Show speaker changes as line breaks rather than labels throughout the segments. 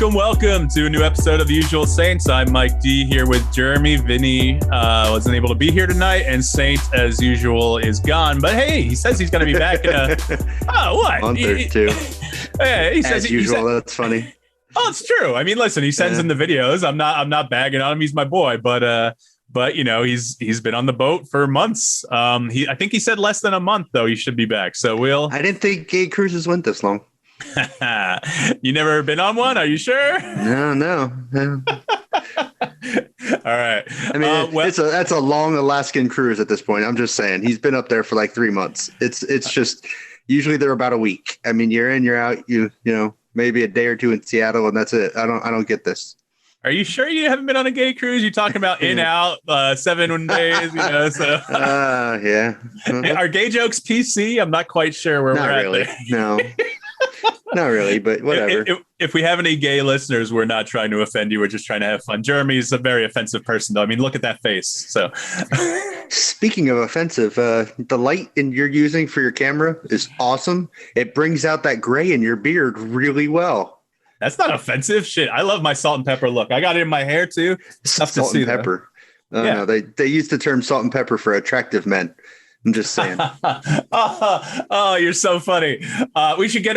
Welcome to a new episode of The Usual Saints. I'm Mike D here with Jeremy. Vinny wasn't able to be here tonight, and Saint, as usual, is gone. But hey, he says he's going to be back in a
month or two.
Yeah, he says
as usual. That's funny.
Oh, it's true. I mean, listen, he sends in the videos. I'm not bagging on him. He's my boy, but you know, he's been on the boat for months. I think he said less than a month though. He should be back. So
I didn't think gay cruises went this long.
You never been on one? Are you sure?
No.
All right.
I mean, that's a long Alaskan cruise at this point. I'm just saying he's been up there for like 3 months. It's just usually they're about a week. I mean, you're in, you're out. You know, maybe a day or two in Seattle, and that's it. I don't get this.
Are you sure you haven't been on a gay cruise? You're talking about in, out, 7 days, you know, so.
Yeah.
Are gay jokes PC? I'm not quite sure where
not
we're
really.
at there.
No. Not really, but whatever.
If we have any gay listeners, we're not trying to offend you. We're just trying to have fun. Jeremy's a very offensive person, though. I mean, look at that face. So,
speaking of offensive, the light you're using for your camera is awesome. It brings out that gray in your beard really well.
That's not offensive. Shit, I love my salt and pepper look. I got it in my hair too. It's tough to see.
Salt and pepper. No, they use the term salt and pepper for attractive men. I'm just saying.
Oh, you're so funny. We should get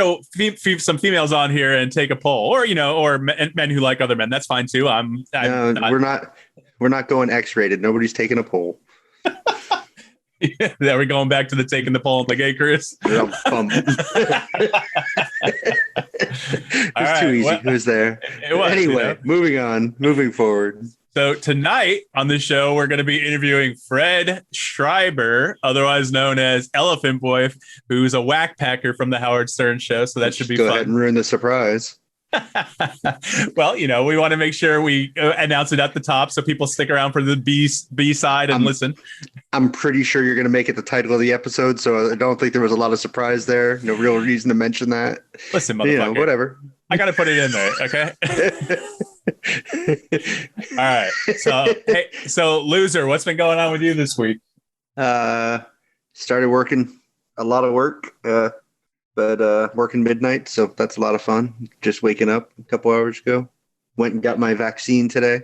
some females on here and take a poll, or men who like other men. That's fine too.
We're not going X-rated. Nobody's taking a poll.
Yeah, we're going back to the taking the poll on the gay cruise.
It's too easy. Who's there? Anyway, moving forward.
So tonight on the show, we're going to be interviewing Fred Schreiber, otherwise known as Elephant Boy, who's a whack packer from the Howard Stern show. So that should be fun.
Go ahead and ruin the surprise.
Well, you know, we want to make sure we announce it at the top so people stick around for the B side and listen.
I'm pretty sure you're going to make it the title of the episode, so I don't think there was a lot of surprise there. No real reason to mention that.
Listen, motherfucker.
Whatever.
I got to put it in there, okay? All right. So loser, what's been going on with you this week?
Started working a lot of work, but working midnight, so that's a lot of fun. Just waking up a couple hours ago. Went and got my vaccine today.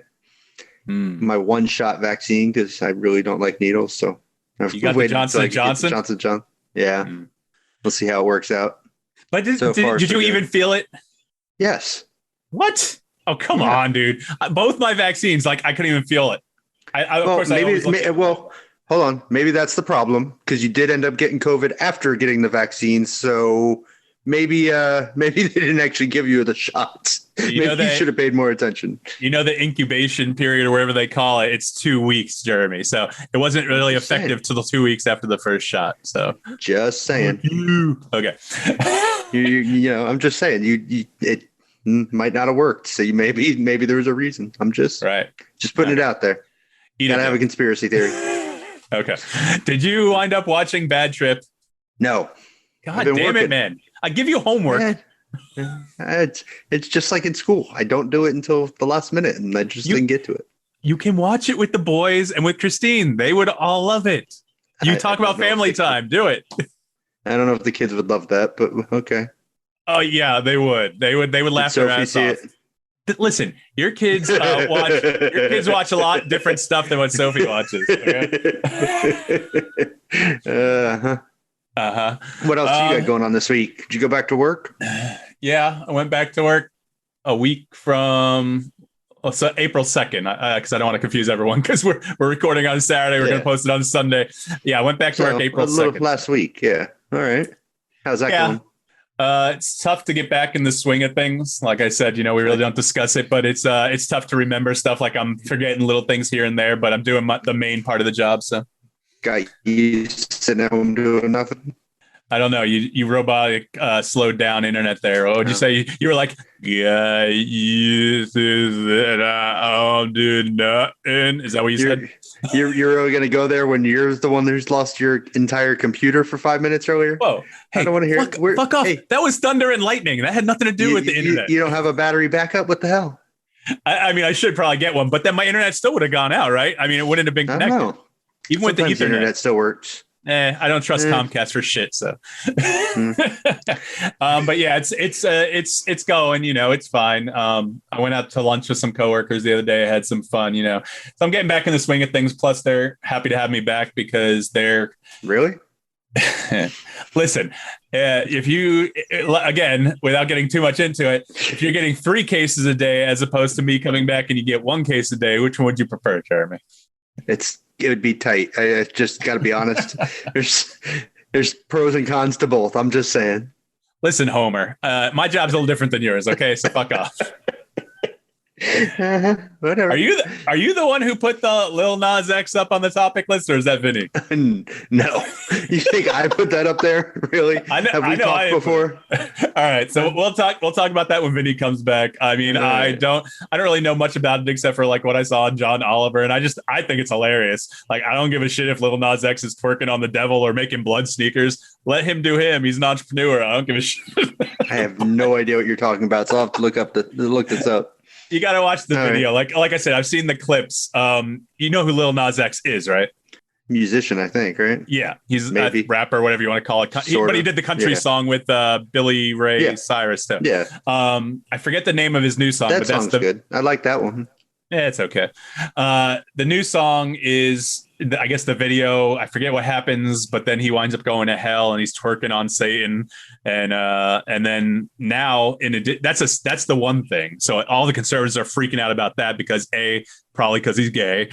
My one-shot vaccine because I really don't like needles. So
you got the Johnson & Johnson?
Johnson. Yeah. We'll see how it works out.
But did you even feel it?
Yes.
What? Oh, come on, dude. Both my vaccines, like I couldn't even feel it. Well,
hold on. Maybe that's the problem because you did end up getting COVID after getting the vaccine. So maybe they didn't actually give you the shots. You should have paid more attention.
You know, the incubation period or whatever they call it, it's 2 weeks, Jeremy. So it wasn't really effective till the 2 weeks after the first shot. So
just saying.
Okay.
I'm just saying it might not have worked. So maybe there was a reason. I'm just putting it out there. You gotta have a conspiracy theory.
Okay. Did you wind up watching Bad Trip?
No.
God damn it, man. I give you homework.
It's just like in school. I don't do it until the last minute, and I just didn't get to it.
You can watch it with the boys and with Christine. They would all love it. You talk about family time. Do it.
I don't know if the kids would love that, but okay.
Oh yeah, they would. They would laugh their ass off. Listen, your kids watch a lot different stuff than what Sophie watches. Okay?
What else you got going on this week? Did you go back to work?
Yeah, I went back to work a week from April 2nd, because I don't want to confuse everyone because we're recording on Saturday. We're going to post it on Sunday. Yeah, I went back to work April 2nd.
Last week, yeah. All right. How's that going?
It's tough to get back in the swing of things. Like I said, we really don't discuss it, but it's tough to remember stuff. Like I'm forgetting little things here and there, but I'm doing the main part of the job. So
got you sitting at home doing nothing.
I don't know. You robotic slowed down internet there. What would you say? You were like, yeah, you said I'll do nothing. Is that what you said?
You're really going to go there when you're the one who's lost your entire computer for 5 minutes earlier?
Whoa. Hey, I don't want to hear it. Fuck off. Hey, that was thunder and lightning. That had nothing to do with the internet.
You don't have a battery backup? What the hell?
I mean, I should probably get one, but then my internet still would have gone out, right? I mean, it wouldn't have been connected.
Even with the Ethernet. Internet still works.
I don't trust Comcast for shit. So, but yeah, it's going. It's fine. I went out to lunch with some coworkers the other day. I had some fun. So I'm getting back in the swing of things. Plus, they're happy to have me back because they're
really.
Listen, if you, again, without getting too much into it, if you're getting 3 cases a day as opposed to me coming back and you get 1 case a day, which one would you prefer, Jeremy?
It would be tight. I just got to be honest. There's pros and cons to both. I'm just saying.
Listen, Homer, my job's a little different than yours. Okay, so fuck off.
Whatever.
Are you the one who put the Lil Nas X up on the topic list, or is that Vinny?
No. You think I put that up there? Really? Have we talked before?
All right, so we'll talk about that when Vinny comes back. I mean, I don't really know much about it except for like what I saw on John Oliver, and I think it's hilarious. Like, I don't give a shit if Lil Nas X is twerking on the devil or making blood sneakers. Let him do him. He's an entrepreneur. I don't give a shit.
I have no idea what you're talking about, so I'll have to look this up.
You got to watch the video. Right. Like I said, I've seen the clips. You know who Lil Nas X is, right?
Musician, I think, right?
Yeah, he's a rapper, whatever you want to call it. But he did the country song with Billy Ray Cyrus too.
Yeah.
I forget the name of his new song.
That song's good. I like that one.
Yeah, it's okay. The new song is, I guess, the video. I forget what happens, but then he winds up going to hell and he's twerking on Satan, and then now that's the one thing. So all the conservatives are freaking out about that because A, probably because he's gay,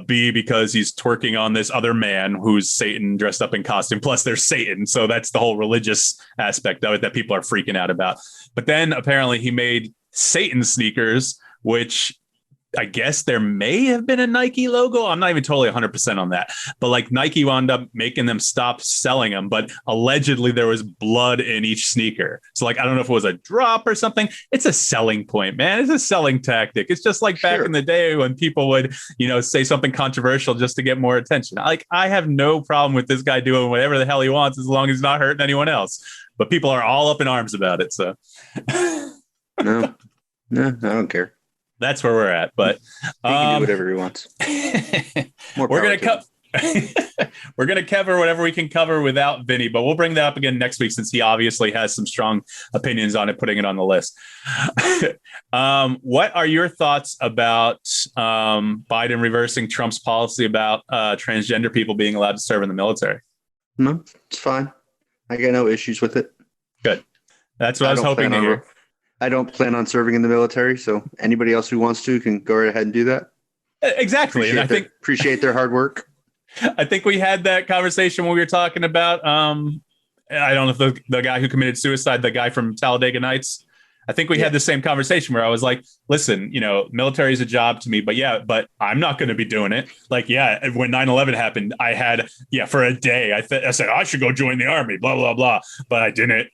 B, because he's twerking on this other man who's Satan dressed up in costume. Plus, there's Satan, so that's the whole religious aspect of it that people are freaking out about. But then apparently he made Satan sneakers, which I guess there may have been a Nike logo. I'm not even totally 100% on that. But like Nike wound up making them stop selling them. But allegedly there was blood in each sneaker. So like, I don't know if it was a drop or something. It's a selling point, man. It's a selling tactic. It's just like back in the day when people would, say something controversial just to get more attention. Like, I have no problem with this guy doing whatever the hell he wants as long as he's not hurting anyone else. But people are all up in arms about it. So
no, I don't care.
That's where we're at, but
he can do whatever he wants.
We're gonna cover whatever we can cover without Vinny, but we'll bring that up again next week since he obviously has some strong opinions on it, putting it on the list. What are your thoughts about Biden reversing Trump's policy about transgender people being allowed to serve in the military?
No, it's fine. I got no issues with it.
Good. That's what I was hoping to hear.
I don't plan on serving in the military, so anybody else who wants to can go right ahead and do that.
Exactly.
Appreciate their hard work.
I think we had that conversation when we were talking about, I don't know if the guy who committed suicide, the guy from Talladega Nights, I think we had the same conversation where I was like, listen, military is a job to me, but I'm not going to be doing it. Like, when 9/11 happened, I had, for a day, I said, I should go join the army, blah, blah, blah, but I didn't.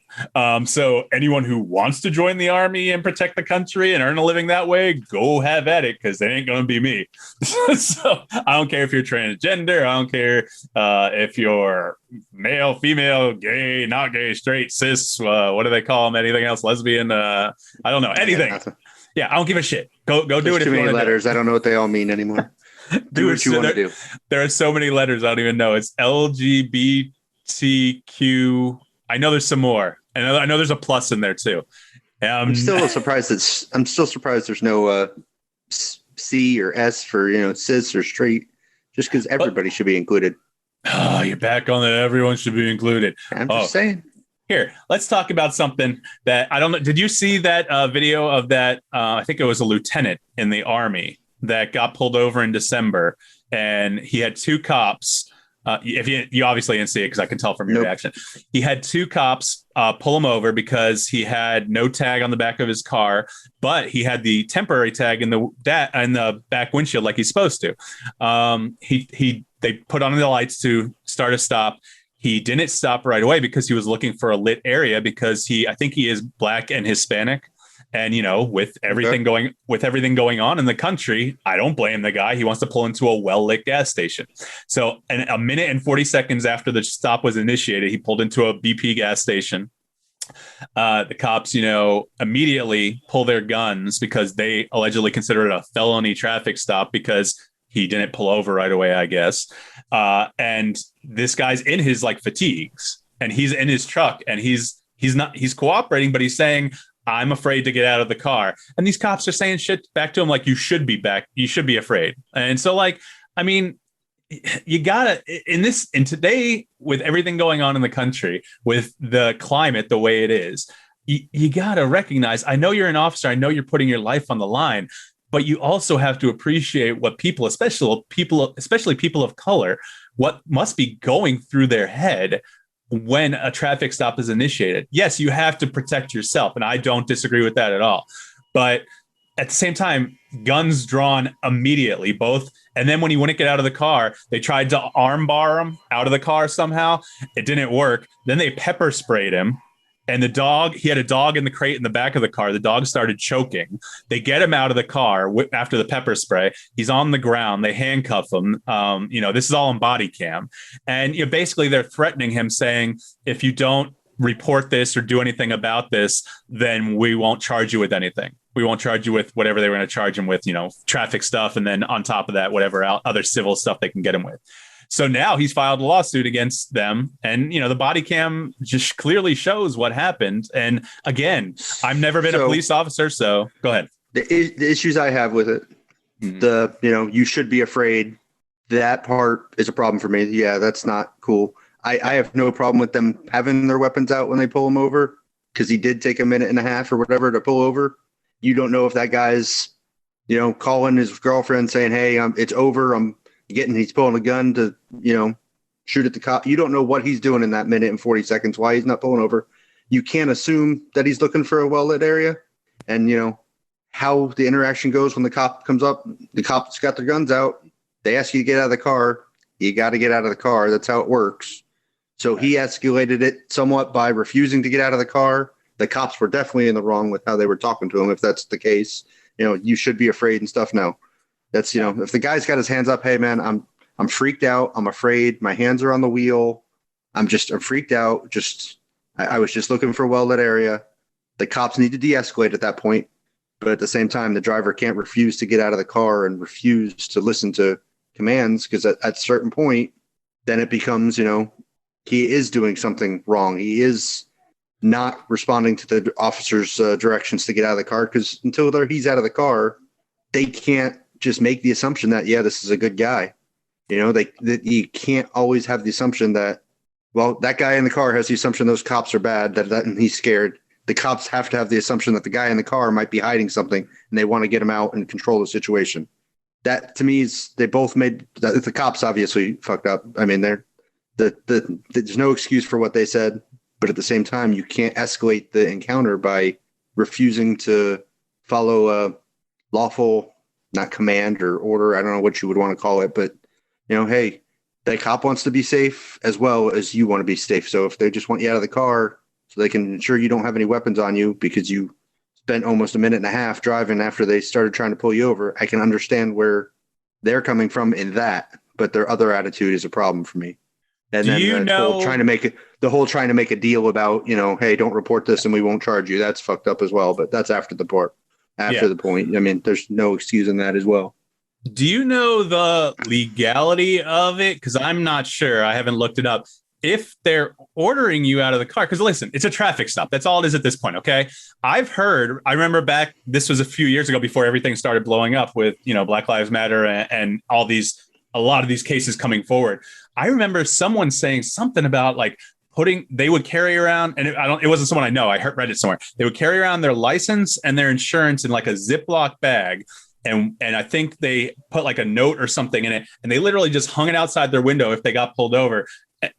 So anyone who wants to join the army and protect the country and earn a living that way, go have at it, because it ain't going to be me. So I don't care if you're transgender. I don't care if you're male, female, gay, not gay, straight, cis, what do they call them? Anything else? Lesbian? I don't know. Anything. Yeah, I don't give a shit. Go do it.
Too many letters. I don't know what they all mean anymore. Do what you want to do.
There are so many letters. I don't even know. It's LGBTQ. I know there's some more. And I know there's a plus in there too.
I'm still surprised there's no C or S for cis or straight. Just because everybody should be included.
Oh, you're back on that. Everyone should be included.
I'm just saying.
Here, let's talk about something that I don't know. Did you see that video of that? I think it was a lieutenant in the Army that got pulled over in December, and he had 2 cops. If you obviously didn't see it because I can tell from your reaction. He had 2 cops pull him over because he had no tag on the back of his car, but he had the temporary tag in the back windshield like he's supposed to. They put on the lights to start a stop. He didn't stop right away because he was looking for a lit area because I think he is Black and Hispanic. And, with everything going on in the country, I don't blame the guy. He wants to pull into a well-lit gas station. So a minute and 40 seconds after the stop was initiated, he pulled into a BP gas station. The cops, immediately pull their guns because they allegedly consider it a felony traffic stop because He didn't pull over right away, I guess. And this guy's in his like fatigues, and he's in his truck, and he's cooperating, but he's saying, I'm afraid to get out of the car. And these cops are saying shit back to him like, you should be afraid. And so, like, I mean, you gotta in today, with everything going on in the country, with the climate the way it is, you gotta recognize, I know you're an officer, I know you're putting your life on the line, but you also have to appreciate what people, especially people of color, what must be going through their head when a traffic stop is initiated. Yes, you have to protect yourself, and I don't disagree with that at all. But at the same time, guns drawn immediately, both. And then when he wouldn't get out of the car, they tried to armbar him out of the car somehow. It didn't work. Then they pepper sprayed him. And he had a dog in the crate in the back of the car. The dog started choking. They get him out of the car after the pepper spray. He's on the ground. They handcuff him. This is all on body cam. And basically they're threatening him, saying, if you don't report this or do anything about this, then we won't charge you with anything. We won't charge you with whatever they were going to charge him with, traffic stuff. And then on top of that, whatever other civil stuff they can get him with. So now he's filed a lawsuit against them. And, the body cam just clearly shows what happened. And again, I've never been a police officer. So go ahead.
The issues I have with it, you should be afraid. That part is a problem for me. Yeah, that's not cool. I have no problem with them having their weapons out when they pull him over, because he did take a minute and a half or whatever to pull over. You don't know if that guy's, calling his girlfriend saying, hey, it's over. He's pulling a gun to, shoot at the cop. You don't know what he's doing in that minute and 40 seconds, why he's not pulling over. You can't assume that he's looking for a well-lit area. And, how the interaction goes when the cop comes up, the cops got their guns out. They ask you to get out of the car. You got to get out of the car. That's how it works. So he escalated it somewhat by refusing to get out of the car. The cops were definitely in the wrong with how they were talking to him. If that's the case, you should be afraid and stuff. No. That's, if the guy's got his hands up, hey man, I'm freaked out. I'm afraid. My hands are on the wheel. I'm freaked out. I was just looking for a well-lit area. The cops need to de-escalate at that point. But at the same time, the driver can't refuse to get out of the car and refuse to listen to commands, because at a certain point, then it becomes, he is doing something wrong. He is not responding to the officer's directions to get out of the car, because until he's out of the car, they can't just make the assumption that, yeah, this is a good guy. You can't always have the assumption that, well, that guy in the car has the assumption those cops are bad, that he's scared. The cops have to have the assumption that the guy in the car might be hiding something, and they want to get him out and control the situation. That to me is, they both made the cops obviously fucked up. I mean, there's no excuse for what they said, but at the same time, you can't escalate the encounter by refusing to follow a lawful, not command or order. I don't know what you would want to call it, but hey, that cop wants to be safe as well as you want to be safe. So if they just want you out of the car so they can ensure you don't have any weapons on you because you spent almost a minute and a half driving after they started trying to pull you over, I can understand where they're coming from in that, but their other attitude is a problem for me. And then the whole trying to make a deal about, hey, don't report this and we won't charge you. That's fucked up as well. But that's after the point. I mean, there's no excuse in that as well.
Do you know the legality of it? Because I'm not sure. I haven't looked it up. If they're ordering you out of the car, because listen, it's a traffic stop. That's all it is at this point. Okay. I remember back, this was a few years ago before everything started blowing up with, Black Lives Matter and a lot of these cases coming forward. I remember someone saying something about like they would carry around, and it wasn't someone I know. I read it somewhere. They would carry around their license and their insurance in like a Ziploc bag. And I think they put like a note or something in it, and they literally just hung it outside their window if they got pulled over.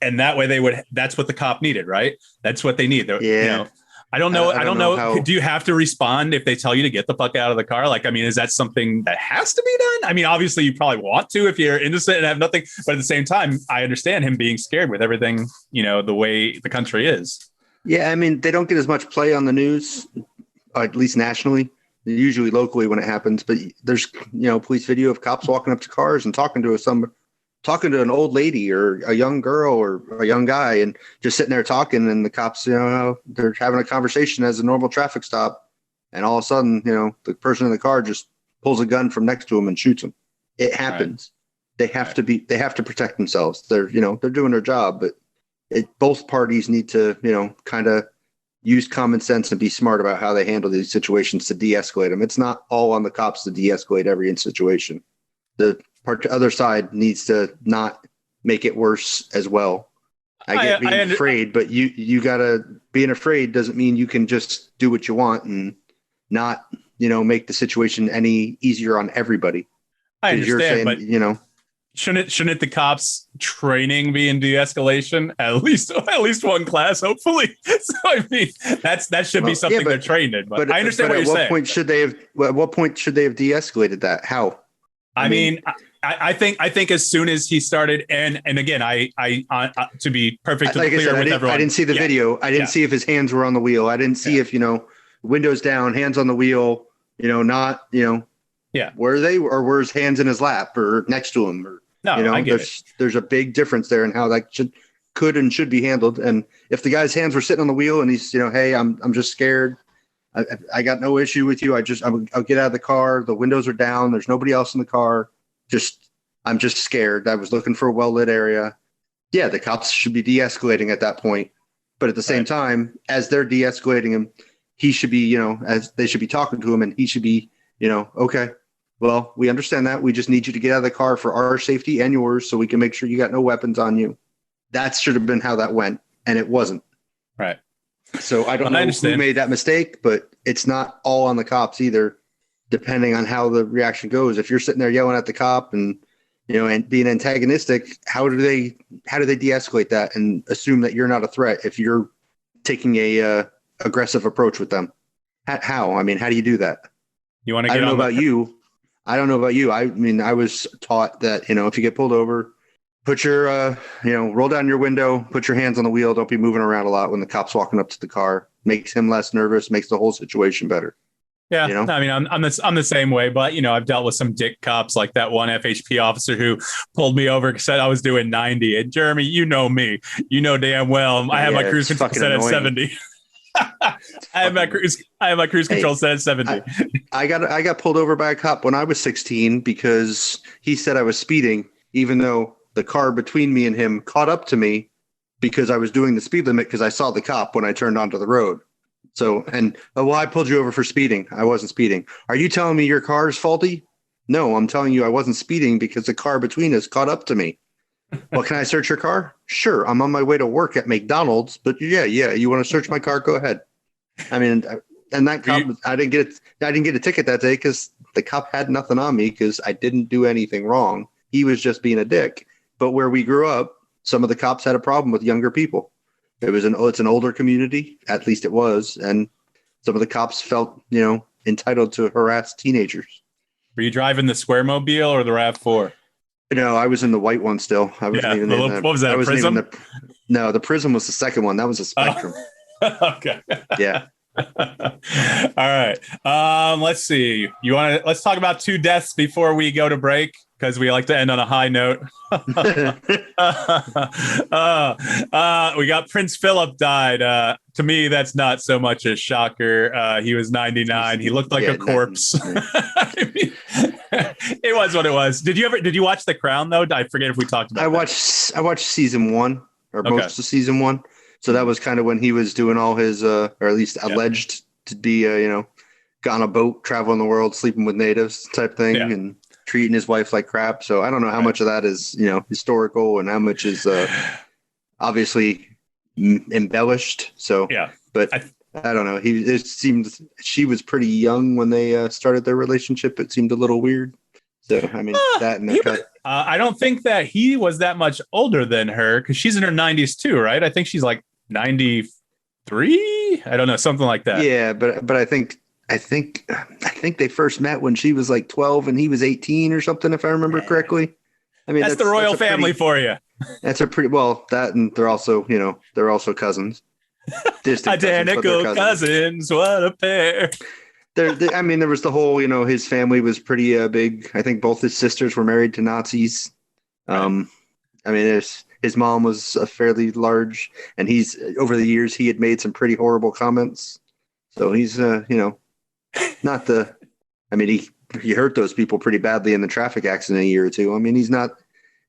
And that way that's what the cop needed, right? That's what they need.
Yeah.
I don't know. Do you have to respond if they tell you to get the fuck out of the car? Like, I mean, is that something that has to be done? I mean, obviously you probably want to if you're innocent and have nothing, but at the same time, I understand him being scared with everything, the way the country is.
Yeah. I mean, they don't get as much play on the news, at least nationally, usually locally when it happens, but there's, police video of cops walking up to cars and talking to an old lady or a young girl or a young guy and just sitting there talking, and the cops, they're having a conversation as a normal traffic stop. And all of a sudden, the person in the car just pulls a gun from next to him and shoots him. It happens. They have to protect themselves. They're doing their job, but both parties need to, kind of use common sense and be smart about how they handle these situations to de-escalate them. It's not all on the cops to de-escalate every situation. The other side needs to not make it worse as well. I get being afraid, but you gotta, being afraid doesn't mean you can just do what you want and not, make the situation any easier on everybody.
I understand,
you're saying,
but shouldn't the cops training be in de-escalation at least one class, hopefully? So I mean, that should be something they're trained in. But I understand what you're saying.
At what point should they have de-escalated that? How?
I mean, I think as soon as he started, and again, I to be perfectly clear with everyone,
I didn't see the video. I didn't see if his hands were on the wheel. I didn't see if windows down, hands on the wheel. Were they, or were his hands in his lap or next to him? Or
I get
there's a big difference there in how that could and should be handled. And if the guy's hands were sitting on the wheel and he's hey, I'm just scared. I got no issue with you. I'll get out of the car. The windows are down. There's nobody else in the car. I'm just scared. I was looking for a well-lit area. Yeah, the cops should be de-escalating at that point. But at the same time, as they're de-escalating him, he should be, as they should be talking to him, and he should be, okay, well, we understand that. We just need you to get out of the car for our safety and yours so we can make sure you got no weapons on you. That should have been how that went, and it wasn't.
Right.
So I don't know who made that mistake, but it's not all on the cops either, depending on how the reaction goes. If you're sitting there yelling at the cop and and being antagonistic, how do they de-escalate that and assume that you're not a threat if you're taking a aggressive approach with them? How? I mean, how do you do that?
You want to?
I don't know about you. I mean, I was taught that if you get pulled over, put your roll down your window, put your hands on the wheel. Don't be moving around a lot when the cop's walking up to the car. Makes him less nervous. Makes the whole situation better.
Yeah, I mean, I'm the same way, but I've dealt with some dick cops like that one FHP officer who pulled me over because said I was doing 90. And Jeremy, you know me, damn well, I have my cruise control set at 70. I have my cruise control set at 70.
I got pulled over by a cop when I was 16 because he said I was speeding, even though the car between me and him caught up to me because I was doing the speed limit because I saw the cop when I turned onto the road. So, I pulled you over for speeding. I wasn't speeding. Are you telling me your car is faulty? No, I'm telling you I wasn't speeding because the car between us caught up to me. Well, can I search your car? Sure. I'm on my way to work at McDonald's, but yeah. You want to search my car? Go ahead. I mean, and that cop, I didn't get a ticket that day because the cop had nothing on me because I didn't do anything wrong. He was just being a dick. But where we grew up, some of the cops had a problem with younger people. It's an older community, at least it was, and some of the cops felt, entitled to harass teenagers.
Were you driving the Squaremobile or the RAV4?
No, I was in the white one still. I wasn't even in
what was that? A Prism?
No, the Prism was the second one. That was a Spectrum.
Okay.
Yeah.
All right. Let's see. Let's talk about 2 deaths before we go to break, because we like to end on a high note. We got Prince Philip died. To me, that's not so much a shocker. He was 99. He looked like a corpse. I mean, it was what it was. Did you watch The Crown though? I forget if we talked about that.
I watched season 1 or most of season 1. So that was kind of when he was doing all his, or at least alleged to be, got on a boat, traveling the world, sleeping with natives type thing, and treating his wife like crap. So I don't know how much of that is, historical and how much is obviously embellished. So, but I don't know. It seemed she was pretty young when they started their relationship. It seemed a little weird. So, I mean, that and the cut.
I don't think that he was that much older than her because she's in her 90s too, right? I think she's like 93. I don't know, something like that.
Yeah, but I think they first met when she was like 12 and he was 18 or something, if I remember correctly. I mean,
that's the royal family for you.
That's a pretty that, and they're also cousins.
Identical cousins. What a pair.
I mean, there was the whole, his family was pretty big. I think both his sisters were married to Nazis. I mean, his mom was a fairly large, and over the years, he had made some pretty horrible comments. So he's, not the, I mean, he hurt those people pretty badly in the traffic accident a year or two. I mean, he's not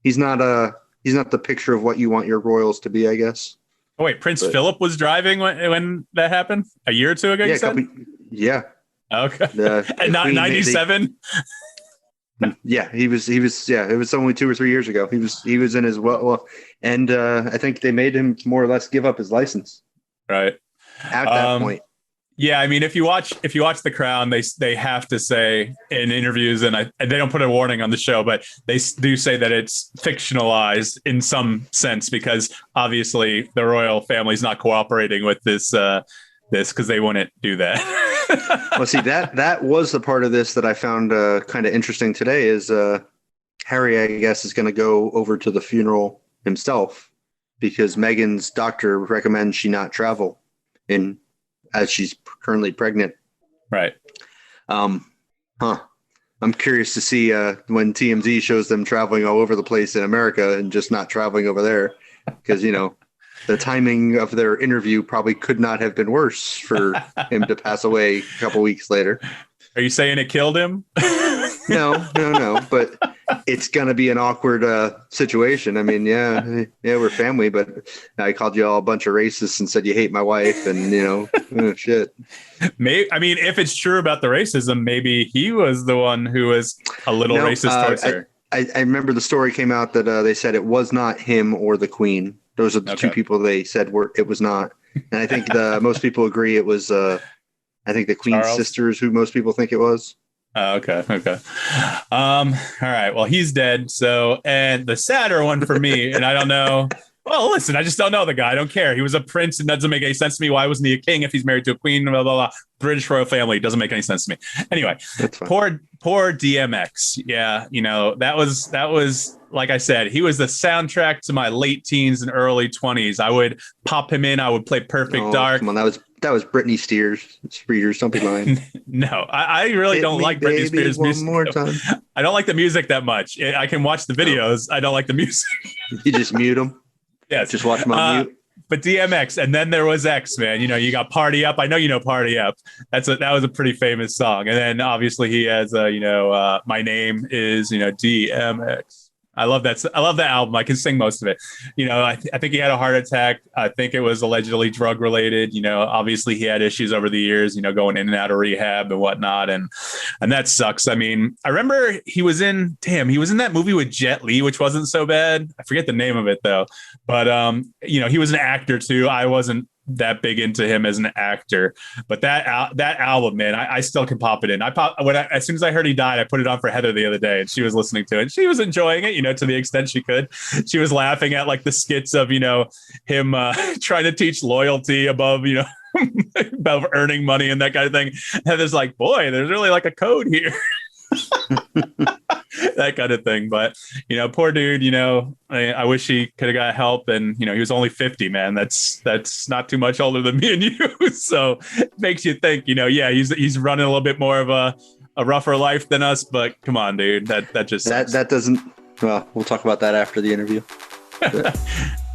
the picture of what you want your Royals to be, I guess.
Oh wait, Prince Philip was driving when that happened a year or two ago.
Yeah.
Okay. And not 97.
Yeah, he was. Yeah, it was only 2 or 3 years ago. He was in his and I think they made him more or less give up his license.
Right.
At that point.
Yeah, I mean, if you watch The Crown, they have to say in interviews, and they don't put a warning on the show, but they do say that it's fictionalized in some sense because obviously the royal family's not cooperating with this because they wouldn't do that.
Well, see, that was the part of this that I found kind of interesting today is Harry, I guess, is going to go over to the funeral himself because Meghan's doctor recommends she not travel as she's currently pregnant.
Right.
I'm curious to see when TMZ shows them traveling all over the place in America and just not traveling over there because, the timing of their interview probably could not have been worse for him to pass away a couple weeks later.
Are you saying it killed him?
No. But it's going to be an awkward situation. I mean, yeah, we're family, but I called you all a bunch of racists and said you hate my wife and, shit.
Maybe, I mean, if it's true about the racism, maybe he was the one who was a little racist towards her.
I remember the story came out that they said it was not him or the Queen. Those are the two people they said it was not. And I think most people agree it was, I think the Queen's sisters who most people think it was.
Okay. All right. Well, he's dead. So, and the sadder one for me, and I don't know. Well, listen, I just don't know the guy. I don't care. He was a prince. It doesn't make any sense to me. Why wasn't he a king if he's married to a queen? Blah, blah, blah. British royal family. Doesn't make any sense to me. Anyway, poor DMX. Yeah. That was, like I said, he was the soundtrack to my late teens and early 20s. I would pop him in. I would play Perfect Dark.
Come on, that was Britney Spears. Don't be lying.
No, I really don't like Britney Spears music. More time. I don't like the music that much. I can watch the videos. I don't like the music.
You just mute them?
Yes.
Just watch them on mute?
But DMX, and then there was X, man. You got Party Up. I know you know Party Up. That was a pretty famous song. And then obviously he has, My Name Is, DMX. I love that. I love the album. I can sing most of it. I think he had a heart attack. I think it was allegedly drug related. Obviously he had issues over the years, going in and out of rehab and whatnot. And that sucks. I mean, I remember he was in that movie with Jet Li, which wasn't so bad. I forget the name of it though. But, he was an actor too. I wasn't that big into him as an actor, but that album, man, I still can pop it in. As soon as I heard he died, I put it on for Heather the other day, and she was listening to it. She was enjoying it, to the extent she could. She was laughing at like the skits of him trying to teach loyalty above above earning money and that kind of thing. Heather's like, boy, there's really like a code here. That kind of thing. But poor dude, I wish he could have got help. And he was only 50, man. That's not too much older than me and you. So it makes you think, he's running a little bit more of a rougher life than us. But come on, dude, that just sucks.
That doesn't. Well, we'll talk about that after the interview.
All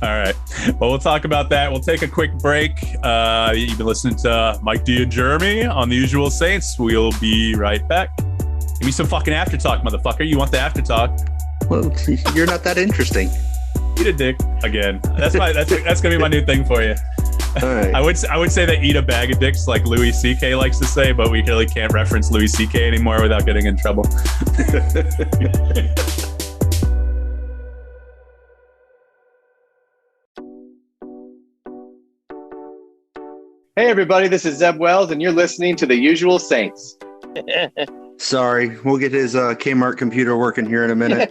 right. Well, we'll talk about that. We'll take a quick break. You've been listening to Mike D and Jeremy on The Usual Saints. We'll be right back. Give me some fucking after talk, motherfucker. You want the after talk?
Well, you're not that interesting.
Eat a dick again. That's gonna be my new thing for you.
All right.
I would say that eat a bag of dicks like Louis C.K. likes to say, but we really can't reference Louis C.K. anymore without getting in trouble.
Hey everybody, this is Zeb Wells, and you're listening to The Usual Saints.
Sorry, we'll get his Kmart computer working here in a minute.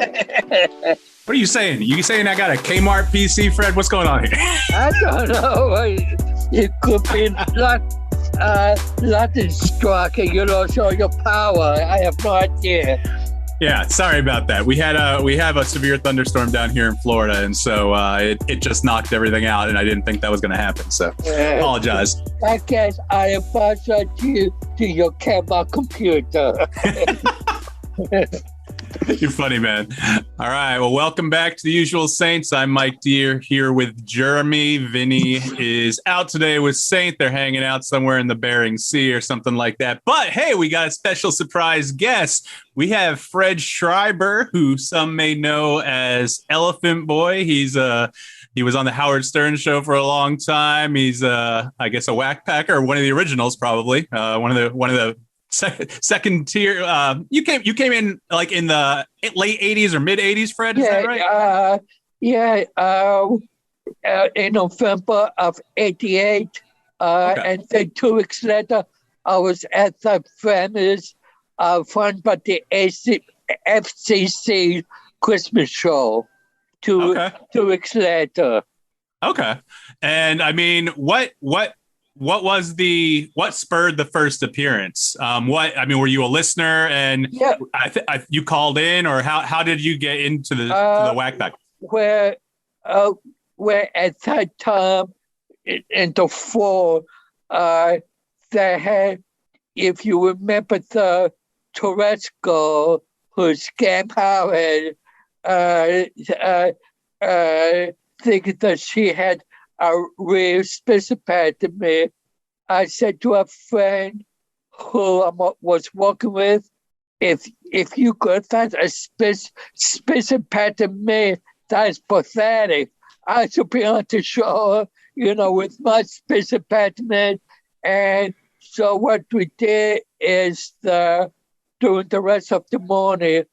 What are you saying? You saying I got a Kmart PC, Fred? What's going on here?
I don't know. It could be Latin striking, show your power. I have no idea.
Yeah, sorry about that. We have a severe thunderstorm down here in Florida, and so it just knocked everything out, and I didn't think that was going to happen. So apologize.
I guess I apologize to your Kmart computer.
You're funny, man. All right. Well, welcome back to the Usual Saints. I'm Mike Deere here with Jeremy. Vinny is out today with Saint. They're hanging out somewhere in the Bering Sea or something like that. But hey, we got a special surprise guest. We have Fred Schreiber, who some may know as Elephant Boy. He was on the Howard Stern show for a long time. He's I guess a whack packer, one of the originals, probably. One of the second tier. You came in like in the late 80s or mid 80s, Fred, is that right?
In November of 88. And then 2 weeks later, I was at the famous fun but the FCC Christmas show 2 weeks later.
Okay. And I mean, what spurred the first appearance? Were you a listener and you called in, or how did you get into the Whack Pack?
Where at that time in the fall, they had, if you remember, the Tourette's girl who scammed Howard, thinking that she had a real specificity. I said to a friend who I was working with, if you could find a specificity, that's pathetic. I should be on the show, with my specificity. And so what we did is during the rest of the morning,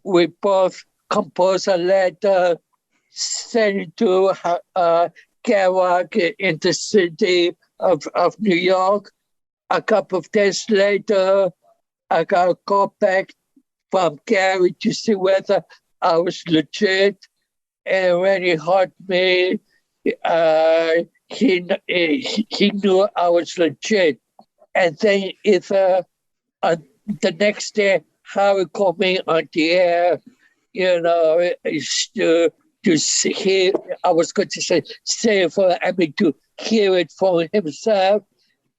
we both composed a letter, sent it to Kerouac in the city of New York. A couple of days later, I got a call back from Gary to see whether I was legit. And when he heard me, he knew I was legit. And then the next day, Harry called me on the air, to hear, I was going to say to hear it for himself.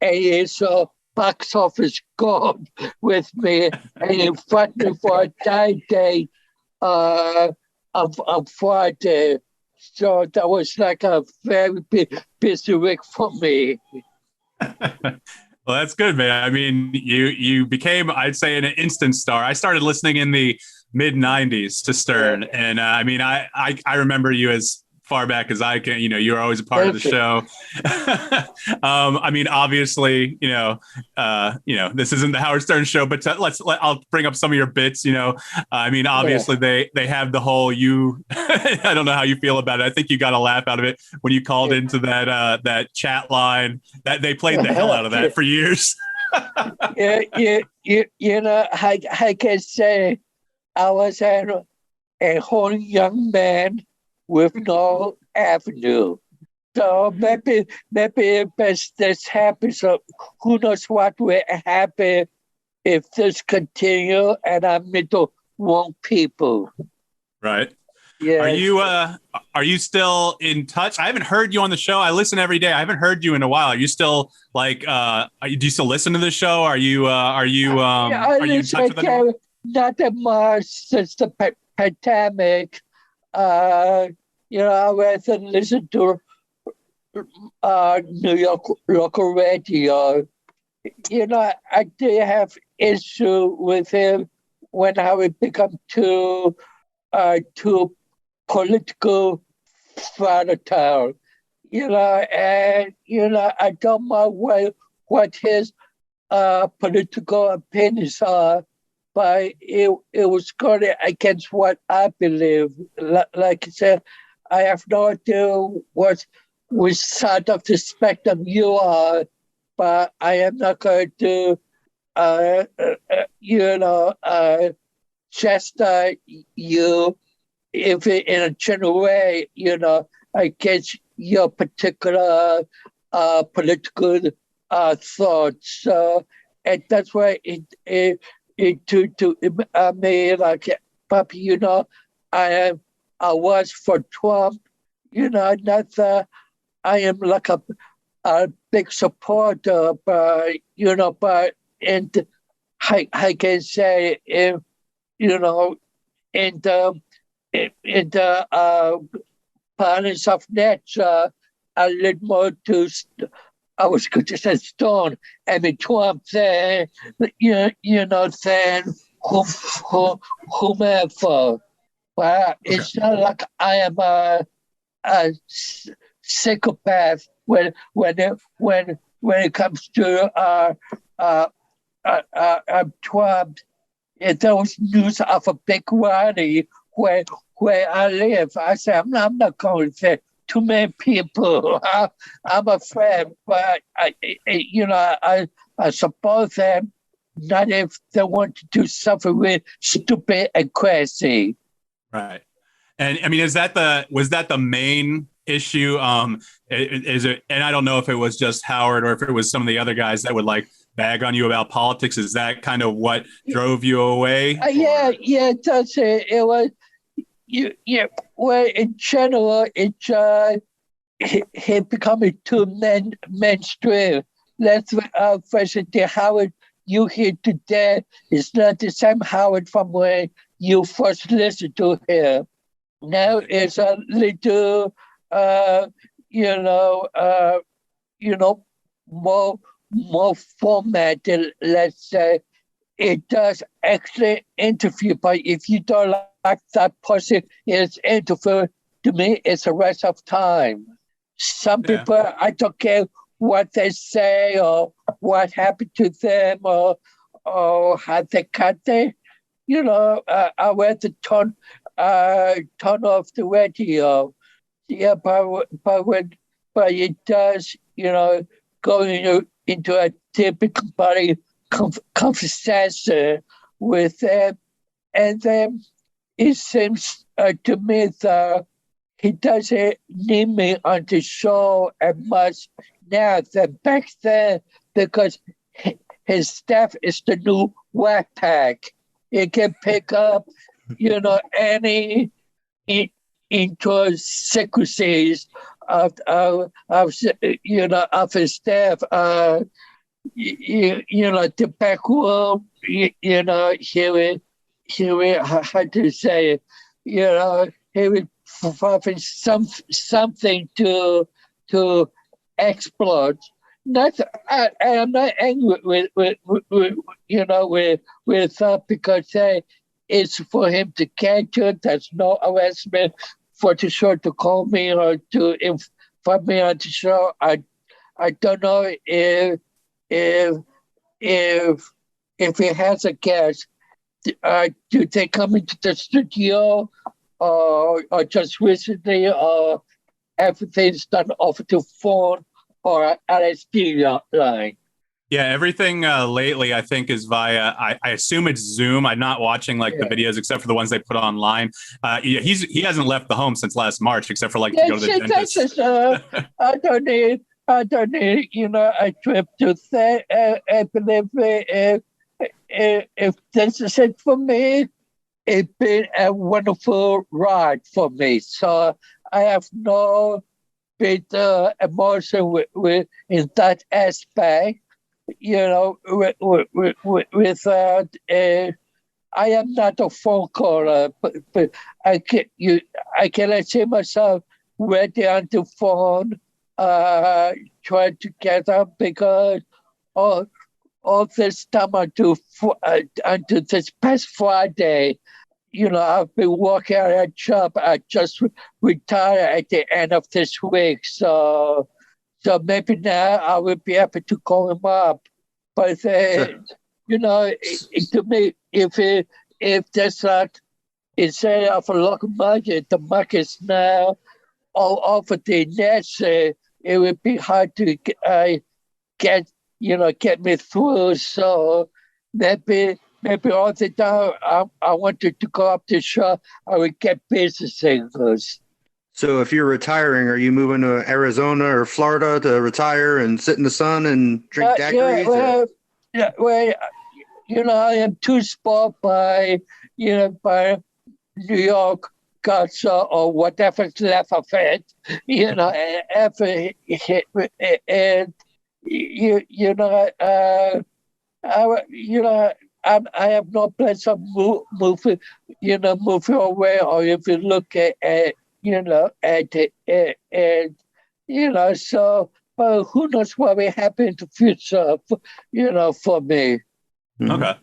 And he saw box office gold with me, and he invited me for a day on Friday. So that was like a very busy week for me.
Well, that's good, man. I mean, you became, I'd say, an instant star. I started listening in the mid 90s to Stern. And I remember you as far back as I can. You were always a part of the show. Obviously, this isn't the Howard Stern show, but I'll bring up some of your bits. Obviously they have the whole I don't know how you feel about it. I think you got a laugh out of it when you called into that chat line. That they played the hell out of that for years.
I can say I was a whole young man with no avenue. So maybe best this happens. So who knows what will happen if this continue and I meet the wrong people.
Right. Yeah. Are you still in touch? I haven't heard you on the show. I listen every day. I haven't heard you in a while. Are you still do you still listen to the show? Are you in touch with them?
Not that much since the pandemic. I rather listen to New York local radio. I did have issue with him when I would become too political volatile. I don't know what his political opinions are, but it was going against what I believe. Like I said, I have no idea which side of the spectrum you are, but I am not going to, chastise you if in a general way, against your particular political thoughts. So, and that's why it to me, like, Papi, I was for Trump, not that I am like a big supporter, but and I can say, in the parlance of nature, a little more to, I was going to say stone, I mean, Trump saying, saying whomever. Well, it's not like I am a psychopath when it comes to Trump. Those news of a big rally where I live. I say I'm not going to say too many people. I'm afraid, but I suppose them not if they want to do something really stupid and crazy.
Right. And I mean, was that the main issue? Is it, and I don't know if it was just Howard or if it was some of the other guys that would like bag on you about politics. Is that kind of what drove you away?
Yeah, it does. It was, well, in general, it becoming too mainstream. That's President Howard you hear today is not the same Howard from when you first listened to him. Now it's a little, more formatted. Let's say it does actually interview, but if you don't like that person is interview, to me, it's a waste of time. Some people, I don't care what they say or what happened to them or how they cut it. I went to turn off the radio. Yeah, but it does, going into a typical body conversation with them, and then it seems to me that he doesn't need me on the show as much now than back then because his staff is the new whack pack. It can pick up, any intricacies of his staff. The back room, he will, how to say it, he will find something to exploit. I am not angry with because it's for him to capture. There's no arrangement for the show to call me or to inform me on the show. I don't know if he has a guest. Do they come into the studio or just recently or everything's done over the phone or LSD line?
Yeah, everything lately I think is via. I assume it's Zoom. I'm not watching the videos except for the ones they put online. He hasn't left the home since last March, except for to go to the dentist.
I don't need a trip to say. I believe if this is it for me, it's been a wonderful ride for me. So I have no bit emotion with in that aspect. Without I am not a phone caller, but I can see myself ready on the phone, trying to get up because all this time until this past Friday, I've been working at a job. I just retired at the end of this week, so maybe now I will be able to call him up. But to me, if there's not instead of a local market, the market's now all over the net. It would be hard to get me through. So maybe all the time I wanted to go up the show, I would get business singles.
So if you're retiring, are you moving to Arizona or Florida to retire and sit in the sun and drink daiquiris?
I am too spoiled by New York culture or whatever's left of it. I have no plans of moving, moving away. Or if you look at so. But who knows what will happen in the future, for me.
Okay.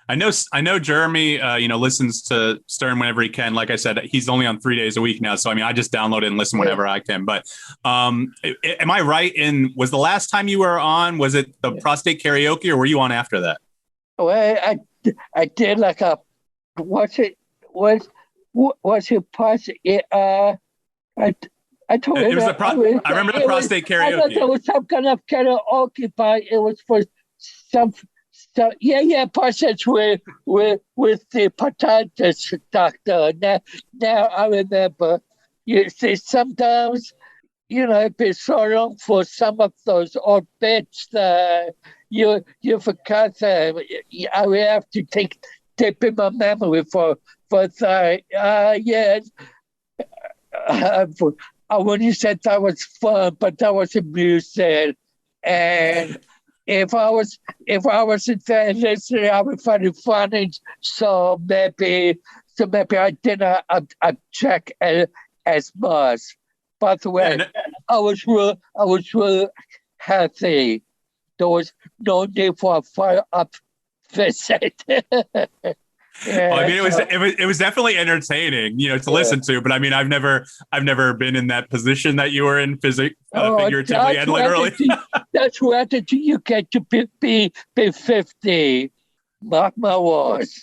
I know Jeremy, listens to Stern whenever he can. Like I said, he's only on 3 days a week now. So, I mean, I just download it and listen whenever I can. But am I right was the last time you were on, was it the prostate karaoke or were you on after that?
Well, I did like was it prostate? I told
it was I remember the prostate karaoke.
I thought there was some kind of karaoke, but it was for some. So process with the potatoes doctor. Now I remember. You see, sometimes it's been so long for some of those old bits that you forgot them. I will have to dip in my memory for that. Yes. When you said that was fun, but that was amusing, and. If I was there listening, I would find it funny. So maybe I didn't object as much. By the way, I was real happy. There was no need for a follow-up visit.
Yeah, well, I mean, it was definitely entertaining, to listen to. But I mean, I've never been in that position that you were in, figuratively and literally.
That's where you get to be 50. Mark my words.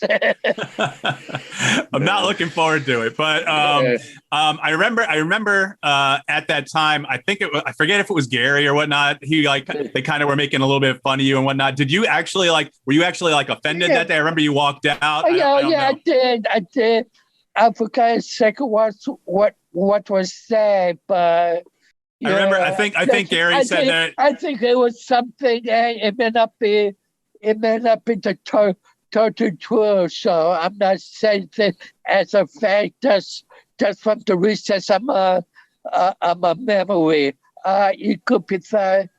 I'm not looking forward to it, but I remember at that time, I forget if it was Gary or whatnot. They kind of were making a little bit of fun of you and whatnot. Were you actually offended that day? I remember you walked out.
I did. I forgot exactly what was said, but
I remember. I think Gary said that.
I think it was something. It may not be the total truth. So I'm not saying that as a fact. Just from the research, I'm a memory. It could be that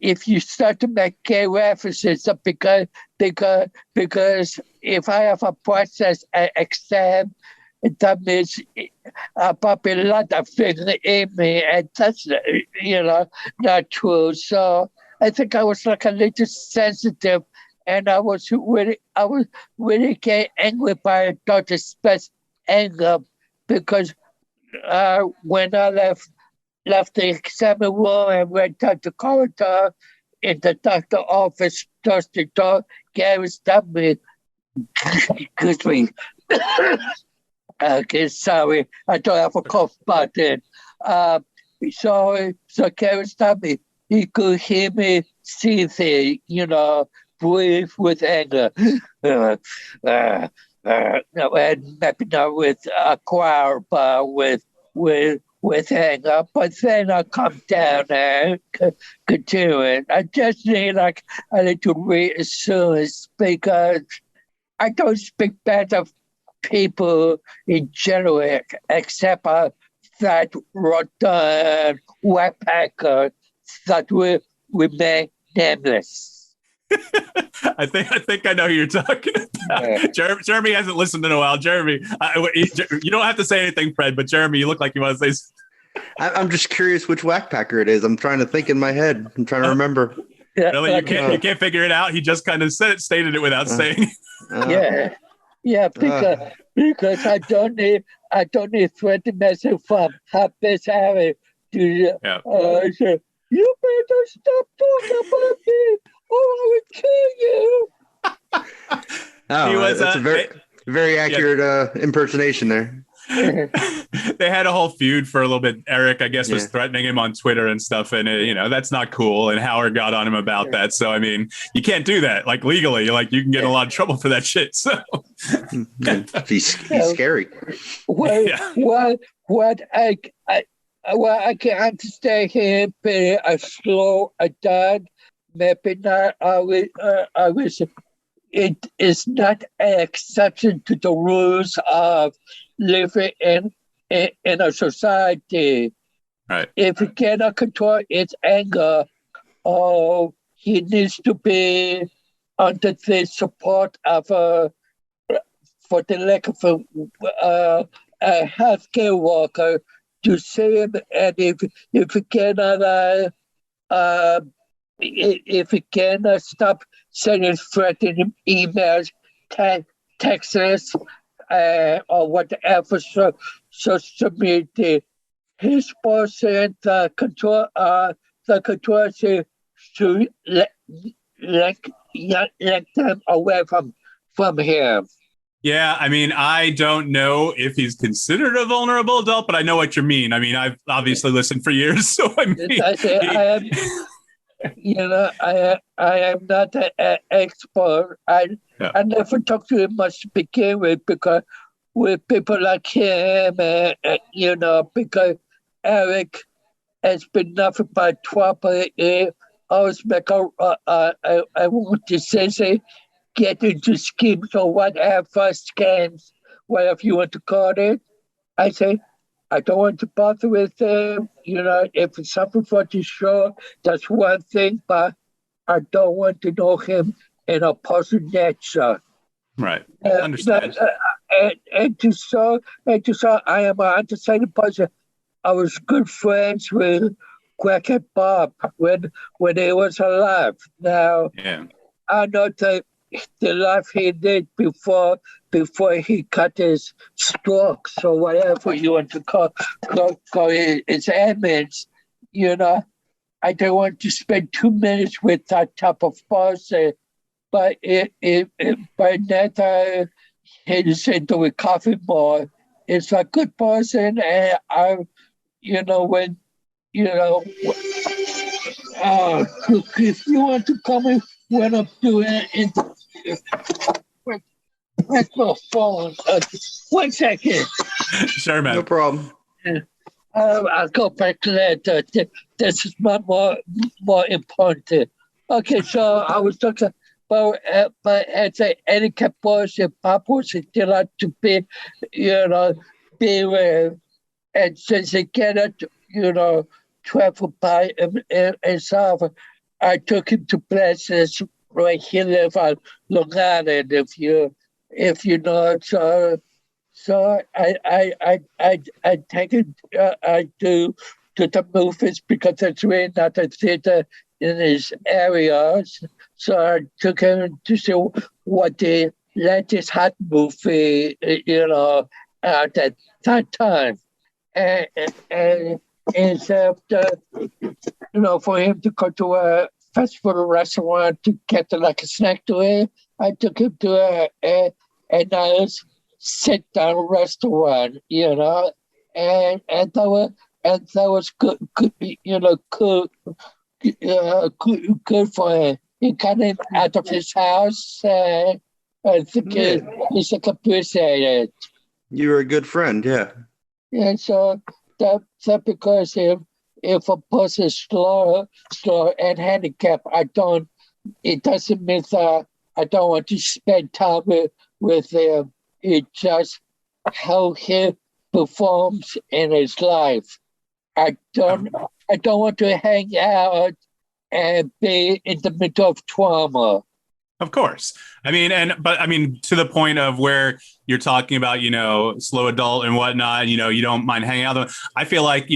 if you start to make gay references, because if I have a process exam, that means probably a lot of things in me, and that's not true. So I think I was like a little sensitive, and I was really getting angry by Dr. Spence' anger because when I left the exam room and went out the corridor in the doctor's office, just the door, Gary stopped me. Excuse me. Okay, sorry, I don't have a cough button. So Gary stopped me. He could hear me seething, breathe with anger. And maybe not with a choir, but with anger. But then I come down and continue it. I just need a little reassurance because I don't speak bad of people in general, except that rotten backpacker that will remain nameless.
I think I know who you're talking about. Yeah. Jeremy hasn't listened in a while. Jeremy, you don't have to say anything, Fred, but Jeremy, you look like you want to say.
I'm just curious which whackpacker it is. I'm trying to think in my head. I'm trying to remember.
Really, you can't figure it out. He just kind of stated it without saying.
Because I don't need threatening message from Happy Harry to say, you better stop talking about me or I will kill you.
That's a very accurate impersonation there.
They had a whole feud for a little bit. Eric, I guess, was threatening him on Twitter and stuff, and that's not cool. And Howard got on him about that. So I mean, you can't do that legally. You can get in a lot of trouble for that shit. So
he's scary.
What I can understand him being a slow dad. Maybe not. I wish it is not an exception to the rules of living in a society.
Right.
If he cannot control its anger, he needs to be under the support of for the lack of a healthcare worker to see him, and if he cannot if he cannot stop sending threatening emails, texts, or whatever social media, his boss and the control should let them away from him.
Yeah, I mean, I don't know if he's considered a vulnerable adult, but I know what you mean. I mean, I've obviously listened for years, so I mean,
I am not an expert. I never talked to him much to begin with, because with people like him, because Eric has been nothing but trouble. Always make I want to say get into schemes or whatever, scams, whatever you want to call it. I say, I don't want to bother with them. If it's something for the show, that's one thing, but I don't want to know him in a personal nature.
Right. Understand.
And to so, I am an undecided person. I was good friends with Crackhead Bob when he was alive. Now, I know the life he did before he cut his strokes or whatever you want to call his ailments. I don't want to spend 2 minutes with that type of person, but by that he said to recover more. It's a good person, and if you want to come in when I'm doing it, where's my phone? 1 second.
Sure, man.
No problem.
I'll go back to that. This is more important. Okay, so I was talking about, but as a handicap person, Bob was still out to be with, and since he cannot, travel by himself, I took him to places where he lived on Long Island, if you know. So I take him. I do to the movies because it's really not a theater in his area. So I took him to see what the latest hot movie, at that time. And for him to go to a fast food restaurant to get like a snack to eat, I took him to a nice sit-down restaurant, and that was good, good for him. He got him out of his house, and I think he's appreciated.
You were a good friend, yeah.
Yeah, so that because if a person is slow and handicapped, it doesn't mean that I don't want to spend time with him. It's just how he performs in his life. I don't want to hang out and be in the middle of trauma.
Of course. I mean, to the point of where you're talking about, slow adult and whatnot, you don't mind hanging out with them. I feel like,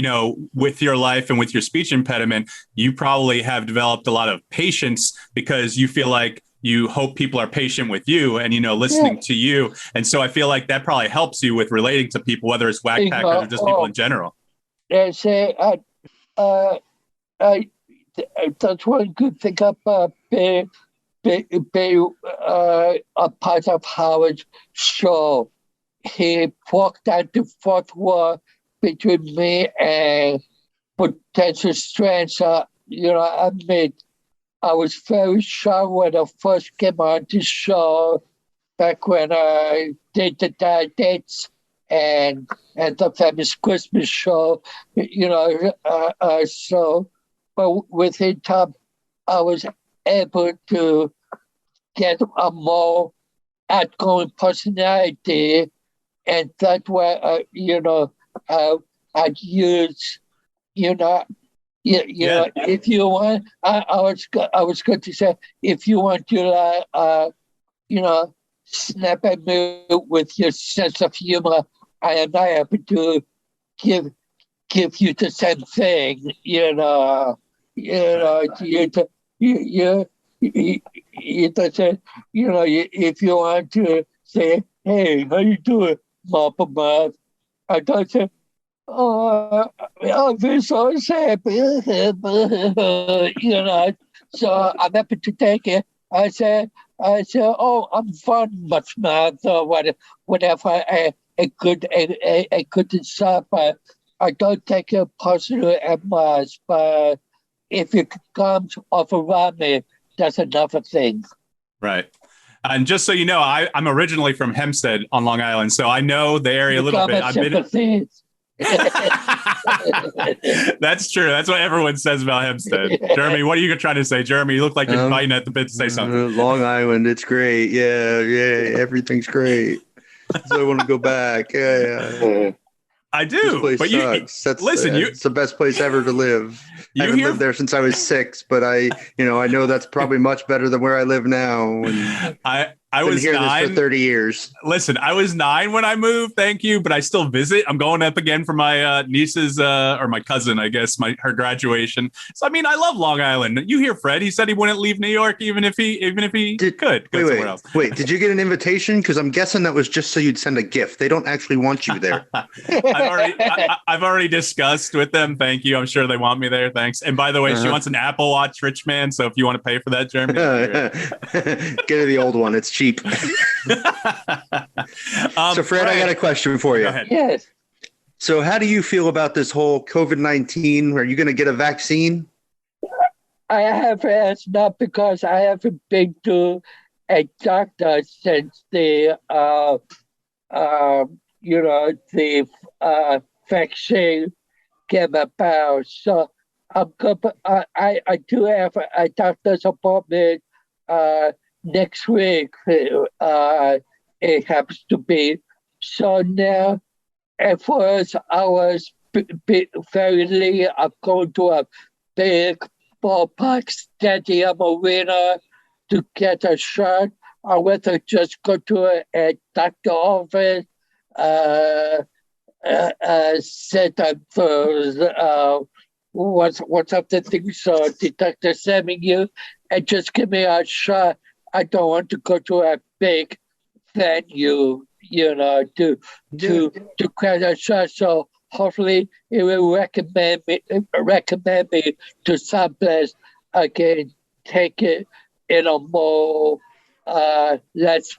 with your life and with your speech impediment, you probably have developed a lot of patience because you feel like you hope people are patient with you and, listening to you. And so I feel like that probably helps you with relating to people, whether it's whack packers or just people in general.
That's one good thing about being a part of Howard's show. He walked out the fourth wall between me and potential stranger. I mean, I was very shy when I first came on the show, back when I did the dates and the famous Christmas show, so, but within time, I was able to get a more outgoing personality, and that way, I'd use, Yeah. If you want, I was going to say, if you want to, snap at me with your sense of humor, I am not happy to give you the same thing. You doesn't, if you want to say, hey, how you doing, Mama Mouth? I don't say, oh, I've been so happy. So I'm happy to take it. I say, oh, I'm fine, much mouth or whatever. A good stuff. I don't take it personally at much, but if it comes off around me, that's another thing.
Right. And just so you know, I'm originally from Hempstead on Long Island, so I know the area a little bit. I've been. That's true. That's what everyone says about Hempstead. Jeremy, what are you trying to say? Jeremy, you look like you're fighting at the bit to say something.
Long Island, it's great. Yeah, everything's great. So I want to go back. Yeah.
I do.
This place
but
sucks. It's the best place ever to live. I haven't lived there since I was 6, but I know that's probably much better than where I live now. And
I was
here
9
for 30 years.
Listen, I was 9 when I moved. Thank you, but I still visit. I'm going up again for my niece's or my cousin, I guess, her graduation. So I mean, I love Long Island. You hear Fred? He said he wouldn't leave New York even if he could go somewhere else.
Wait, did you get an invitation? Because I'm guessing that was just so you'd send a gift. They don't actually want you there.
I've already discussed with them. Thank you. I'm sure they want me there. Thanks. And by the way, she wants an Apple Watch, rich man. So if you want to pay for that, Jeremy,
get her the old one. It's cheap. So Fred, I got a question for you.
Go ahead.
Yes.
So how do you feel about this whole COVID-19? Are you going to get a vaccine?
I have asked not because I haven't been to a doctor since the vaccine came about. So I do have a doctor's appointment next week. It happens to be. So now, at first, I was very late. I'm going to a big ballpark stadium arena to get a shot. I went to just go to a doctor office, set up what's up the thing, so the doctor sending you and just give me a shot. I don't want to go to a big venue, to get a shot. So hopefully it will recommend me to someplace I can take it in a more less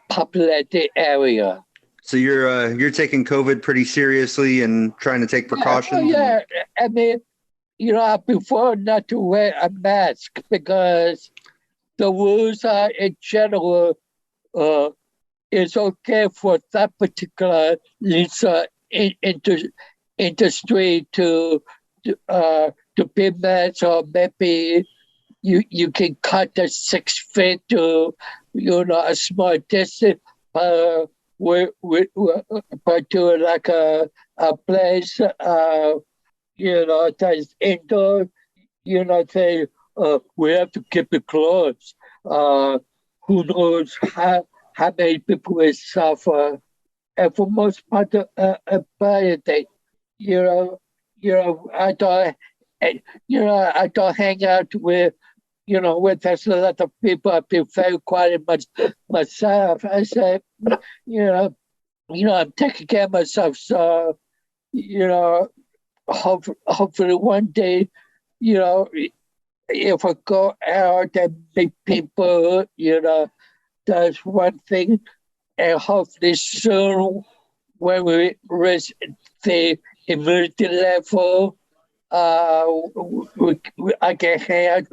populated area.
So you're taking COVID pretty seriously and trying to take precautions?
Yeah. I mean, I prefer not to wear a mask because the rules are in general it's okay for that particular industry to be met, or maybe you can cut the 6 feet to a small distance, but to like a place that's indoor, say we have to keep it closed. Who knows how many people will suffer? And for most part, about it, I don't hang out with, with there's a lot of people. I feel very quiet myself. I say, I'm taking care of myself. So, hopefully one day, if I go out and meet people, that's one thing. And hopefully soon, when we reach the immunity level, I can hang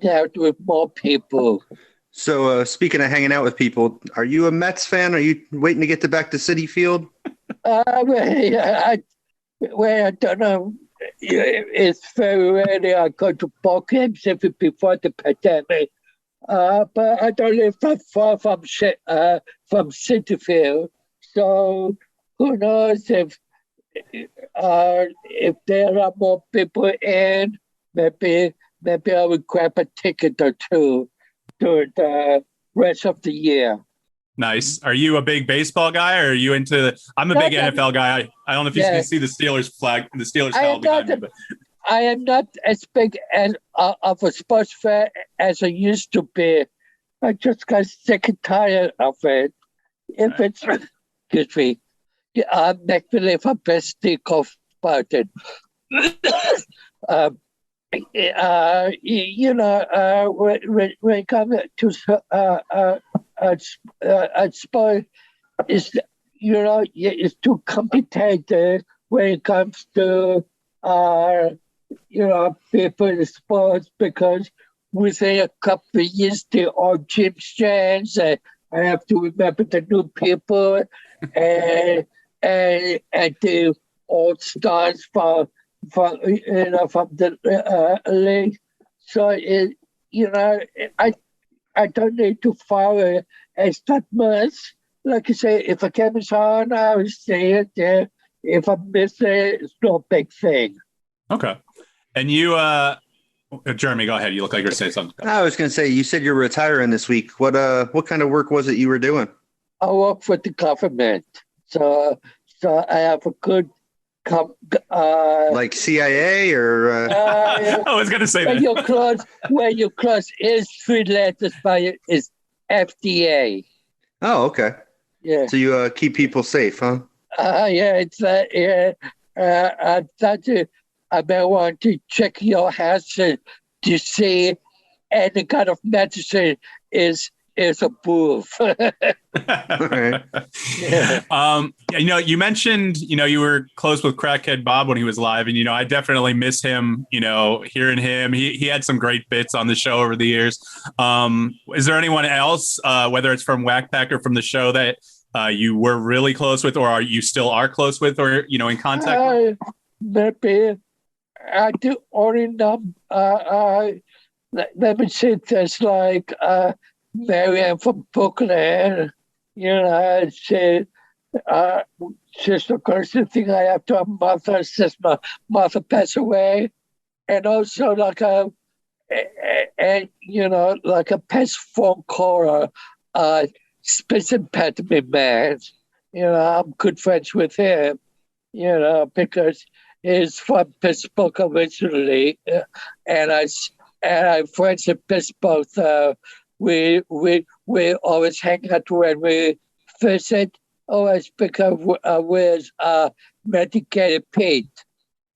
out with more people.
So speaking of hanging out with people, are you a Mets fan? Are you waiting to get back to Citi Field?
I don't know. It's very rarely I go to ball games even before the pandemic. But I don't live that far from Citi Field. So who knows if if there are more people in, maybe I would grab a ticket or two during the rest of the year.
Nice. Are you a big baseball guy, or are you into? I'm a big NFL guy. I don't know if you can see the Steelers flag, the Steelers towel behind me. But
I am not as big as of a sports fan as I used to be. I just got sick and tired of it. If it's, excuse me, make believe I'm best speak off about it. When it comes to sport, it's too complicated when it comes to people in sports, because within a couple of years the old gym change, and I have to remember the new people and the old stars from the league. So I don't need to follow as that much. Like I say, if a game is on, I will see it. If I miss it, it's no big thing.
Okay. And you, Jeremy, go ahead. You look like you're saying something.
I was going to say, you said you're retiring this week. What kind of work was it you were doing?
I work for the government, so I have a good.
Like CIA or?
I was going to say
when
that.
When your class is 3 letters by is FDA.
Oh, okay.
Yeah.
So you keep people safe, huh?
Yeah, it's I may want to check your house to see any kind of medicine is approved.
Right.
Yeah.
You mentioned, you were close with Crackhead Bob when he was live, and I definitely miss him. Hearing him, he had some great bits on the show over the years. Is there anyone else, whether it's from Whack Pack or from the show, that you were really close with, or you still are close with, or in contact with?
Maybe I do only know. Let me see. There's like Marianne from Brooklyn. She's the constant thing I have to her mother since my mother passed away, and also like a pest phone caller, speech impediment man. I'm good friends with him. Because he's from Pittsburgh originally, and I friends in Pittsburgh. We always hang out when we visit. Always because with Medicated Pete.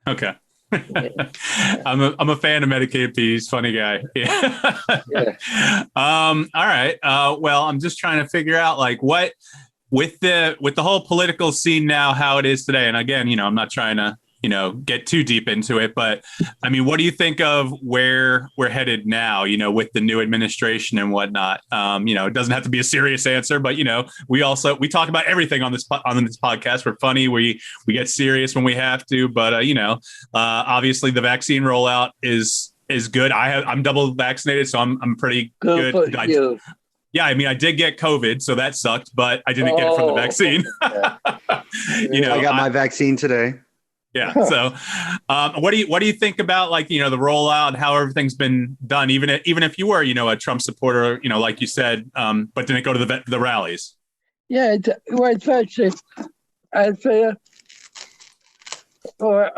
Okay. I'm a fan of Medicated Pete. He's a funny guy. Yeah.
Yeah.
All right. Well, I'm just trying to figure out what with the whole political scene now, how it is today. And again, I'm not trying to get too deep into it, but I mean, what do you think of where we're headed now, with the new administration and whatnot? It doesn't have to be a serious answer, but we talk about everything on this podcast. We're funny. We get serious when we have to, but obviously the vaccine rollout is good. I'm double vaccinated, so I'm pretty good.
For you.
Yeah, I mean, I did get COVID, so that sucked, but I didn't get it from the vaccine.
Yeah. I got my vaccine today.
Yeah. So, what do you think about the rollout, how everything's been done, even if you were a Trump supporter, like you said, but didn't go to the rallies?
Yeah, it's actually, I feel, for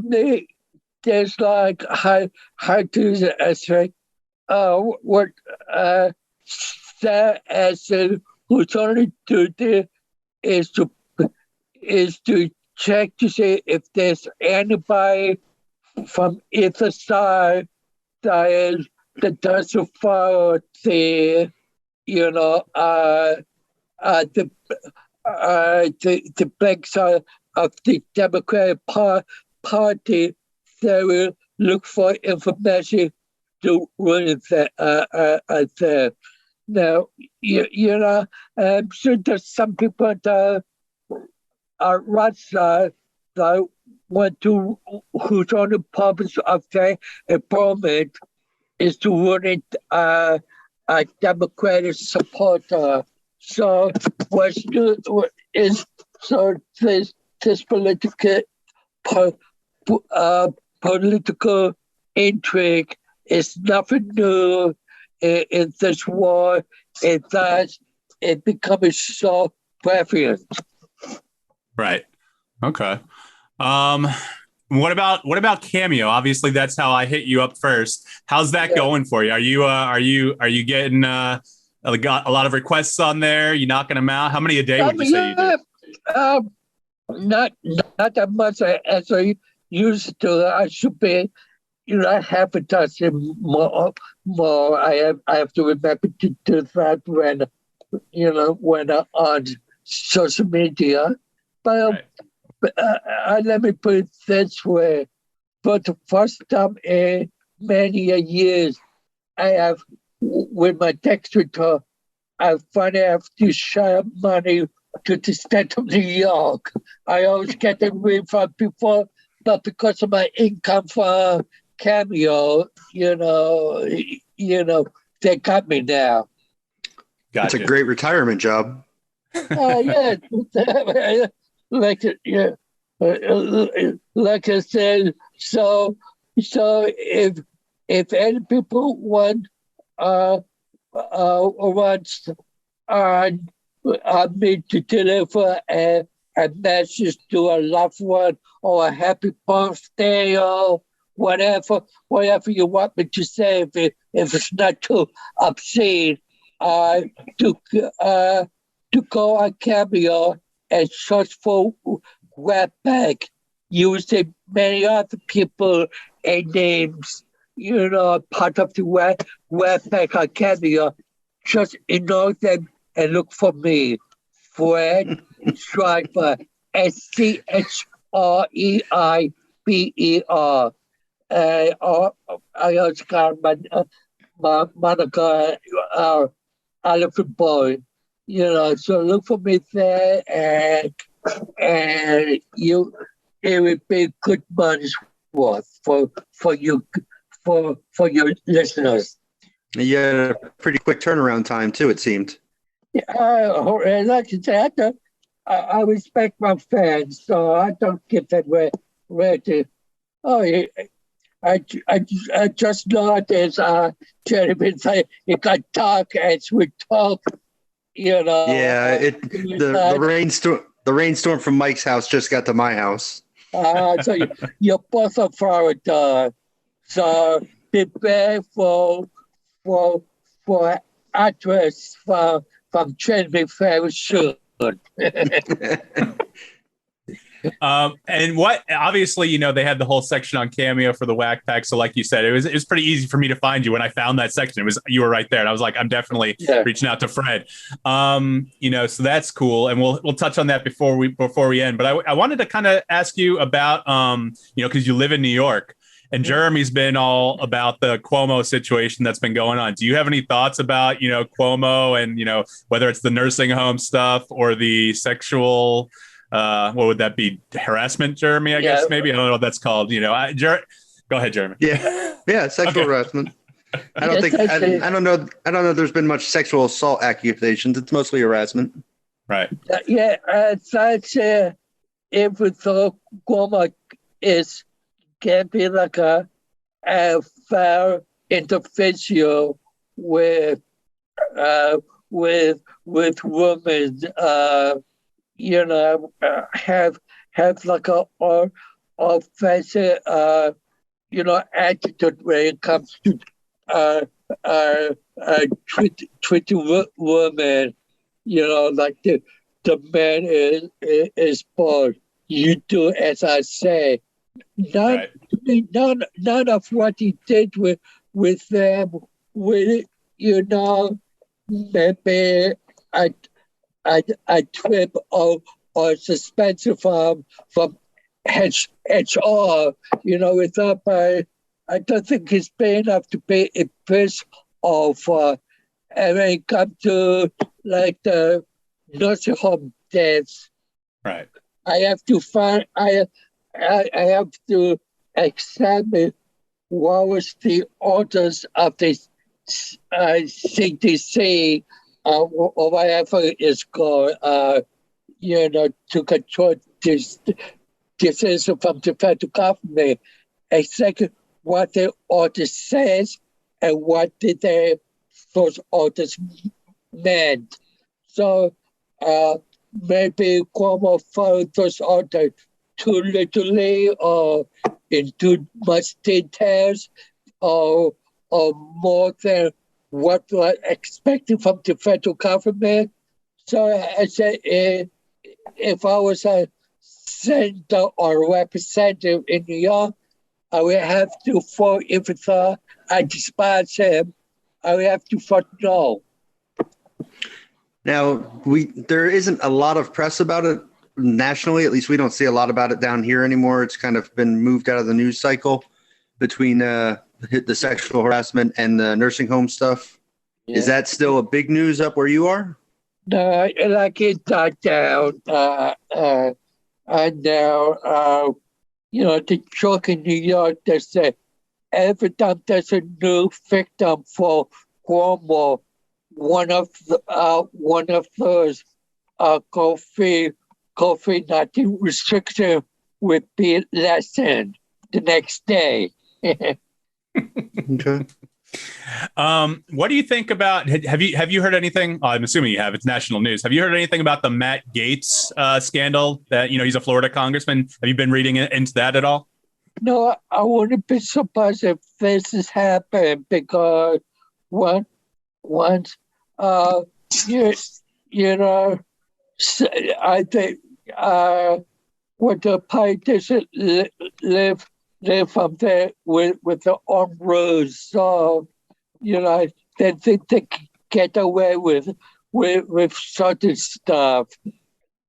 me, there's like how to say what Sarah as who's only duty is to check to see if there's anybody from either side that doesn't follow the bank side of the Democratic Party. They will look for information to run there. Now, I'm sure there's some people that are right side that want to, whose only purpose of their employment is to run it a Democratic supporter. So what's new is so this po- political intrigue is nothing new in this war. It becomes so prevalent.
Right. Okay. What about Cameo? Obviously, that's how I hit you up first. How's that going for you? Are you getting got a lot of requests on there? You knocking them out? How many a day would you say you do?
Not that much as I used to. I should be, half a dozen more. I have to remember to do that when on social media. But let me put it this way: for the first time in many years, I have with my tax return, I finally have to share money to the state of New York. I always get a refund before, but because of my income from Cameo, they got me now.
Gotcha. It's a great retirement job.
Yeah, like I said. So if any people wants me to deliver a message to a loved one or a happy birthday or whatever you want me to say, if it's not too obscene, to go on Cameo and search for webpack using many other people and names, part of the webpack on Cameo. Just ignore them and look for me, Fred Schreiber, SCHREIBER. I also got my Monica Elephant Boy. So look for me there, and it would be good money's worth for you for your listeners.
You had a pretty quick turnaround time too, it seemed.
Like I said, I respect my fans, so I don't get that ready. I just know as Jeremy said, it got dark as we talk.
Yeah, the rainstorm from Mike's house just got to my house.
So you're both of Florida. So prepare for address from Jeremy very soon.
And what obviously, they had the whole section on Cameo for the Whack Pack. So like you said, it was pretty easy for me to find you when I found that section. You were right there. And I was like, I'm definitely reaching out to Fred. So that's cool. And we'll touch on that before we end. But I wanted to kind of ask you about, because you live in New York and Jeremy's been all about the Cuomo situation that's been going on. Do you have any thoughts about, Cuomo and, whether it's the nursing home stuff or the sexual what would that be? Harassment, Jeremy, I guess maybe. I don't know what that's called. Go ahead, Jeremy.
Yeah, sexual harassment. I don't know there's been much sexual assault accusations. It's mostly harassment.
Right.
Such if we thought Cuomo can be like a fair individual with women, have like a offensive, attitude when it comes to treating women, like the man is born. You do as I say. None of what he did with them, maybe a trip or suspension from HR, without I don't think he's paying enough to pay a piece of and when it comes to like the nursing home deaths.
Right.
I have to examine what was the orders of the CDC or whatever it's called. to control this decision from the federal government. Exactly what the order says and what those orders meant. So maybe Cuomo followed those orders too literally or in too much details or more than what was expected from the federal government. So I said, if I was a senator or representative in New York, I would have to vote. If I despise him, I would have to vote no.
Now, there isn't a lot of press about it nationally. At least we don't see a lot about it down here anymore. It's kind of been moved out of the news cycle between the sexual harassment and the nursing home stuff. Yeah. Is that still a big news up where you are?
No, like it died down. And now, the joke in New York, they say every time there's a new victim for Cuomo, one of those COVID-19 restriction would be lessened the next day.
Okay.
What do you think about? Have you heard anything? I'm assuming you have. It's national news. Have you heard anything about the Matt Gaetz scandal? That he's a Florida congressman. Have you been reading into that at all?
No, I wouldn't be surprised if this has happened because once I think when the politicians live from there with the armed rules, so they think they get away with certain stuff.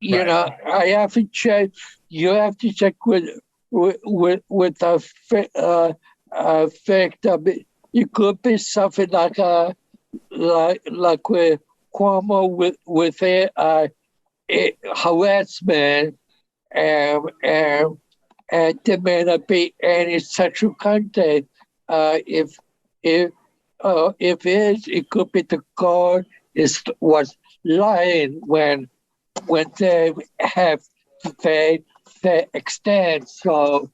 Right.
I haven't checked. You have to check with the victim. It could be something like with Cuomo with harassment and there may not be any sexual content. If it is, it could be the guard was lying when they have they extend. So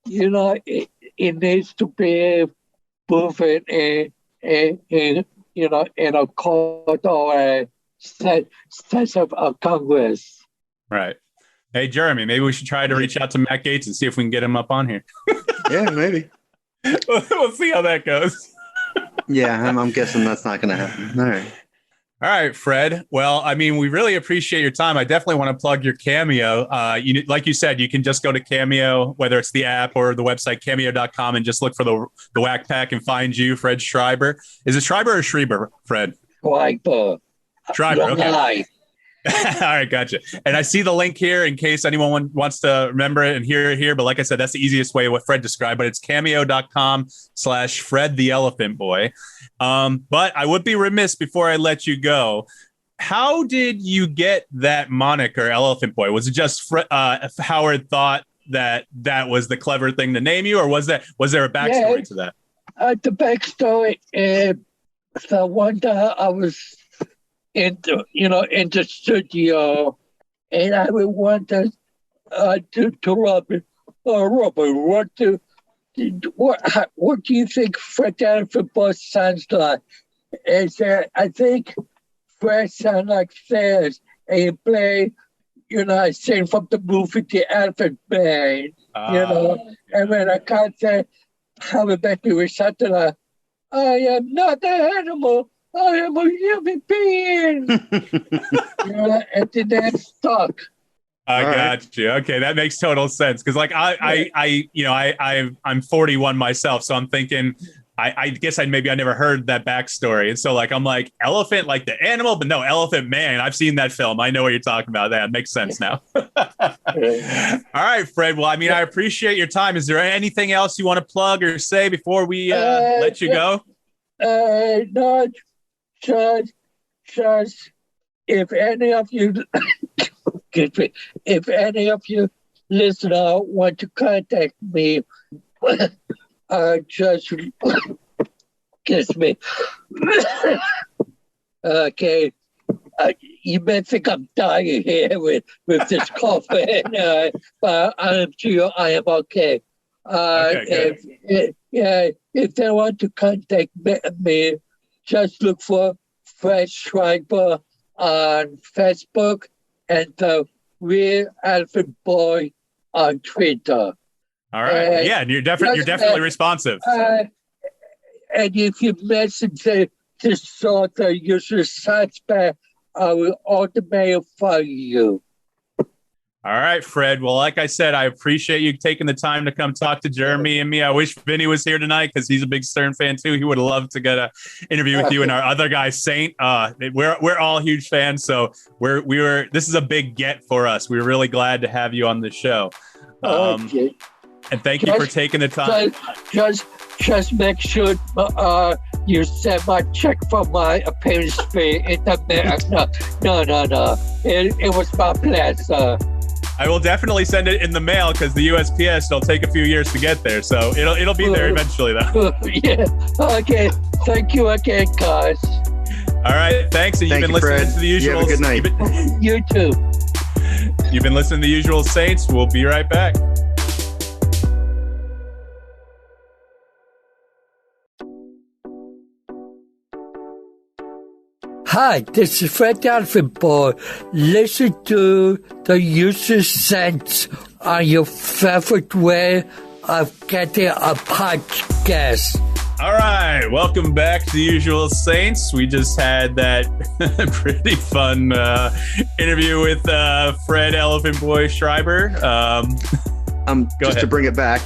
it needs to be proven in a court or a session of Congress.
Right. Hey, Jeremy, maybe we should try to reach out to Matt Gaetz and see if we can get him up on here.
Yeah, maybe.
We'll see how that goes.
Yeah, I'm guessing that's not going to happen.
All right, Fred. Well, I mean, we really appreciate your time. I definitely want to plug your Cameo. Like you said, you can just go to Cameo, whether it's the app or the website, cameo.com, and just look for the Whack Pack and find you, Fred Schreiber. Is it Schreiber or Schreiber, Fred?
Schreiber.
Okay. All right, gotcha. And I see the link here in case anyone wants to remember it and hear it here. But like I said, that's the easiest way what Fred described. But it's cameo.com/Fred the Elephant Boy. But I would be remiss before I let you go. How did you get that moniker, Elephant Boy? Was it just Howard thought that was the clever thing to name you, or was there a backstory to that?
The backstory is the one that I was in the studio, and I would want to Robert. Robert, what do you think Fred the Elephant Boy sounds like? I think Fred sounds like this, and he played, I sing from the movie The Elephant Man, and when I can't say how it make me with something like, I am not an animal. I am a human being. And then that stuck.
I got you. Okay, that makes total sense. Because I'm 41 myself, so I'm thinking, I guess I never heard that backstory, and so I'm like elephant, like the animal, but no, Elephant Man. I've seen that film. I know what you're talking about. That makes sense now. All right, Fred. Well, I appreciate your time. Is there anything else you want to plug or say before we let you go?
No. Just if any of you, listener want to contact me, just kiss me. Okay, you may think I'm dying here with this coffee, but I'm sure I am okay. If they want to contact me, just look for Fred Schreiber on Facebook and the Real Elephant Boy on Twitter.
All right. Yeah, and you're definitely responsive.
And if you message this sort of user suspect, I will automatically follow you.
All right, Fred. Well, like I said, I appreciate you taking the time to come talk to Jeremy and me. I wish Vinny was here tonight because he's a big Stern fan too. He would have loved to get an interview with you and our other guy, Saint. We're all huge fans, so this is a big get for us. We're really glad to have you on the show.
Okay.
And thank you for taking the time.
Just make sure you send my check for my appearance fee in the mail. No. It was my plan, sir.
I will definitely send it in the mail because the USPS will take a few years to get there. So it'll be there eventually, though.
Yeah. Okay. Thank you again, guys.
All right. Thanks. You've been listening
Fred.
to the usual.
You have a good night.
You too.
You've been listening to the Usual Saints. We'll be right back.
Hi, this is Fred the Elephant Boy. Listen to the User Sense on your favorite way of getting a podcast.
All right, welcome back to the Usual Saints. We just had that pretty fun interview with Fred Elephant Boy Schreiber.
To bring it back,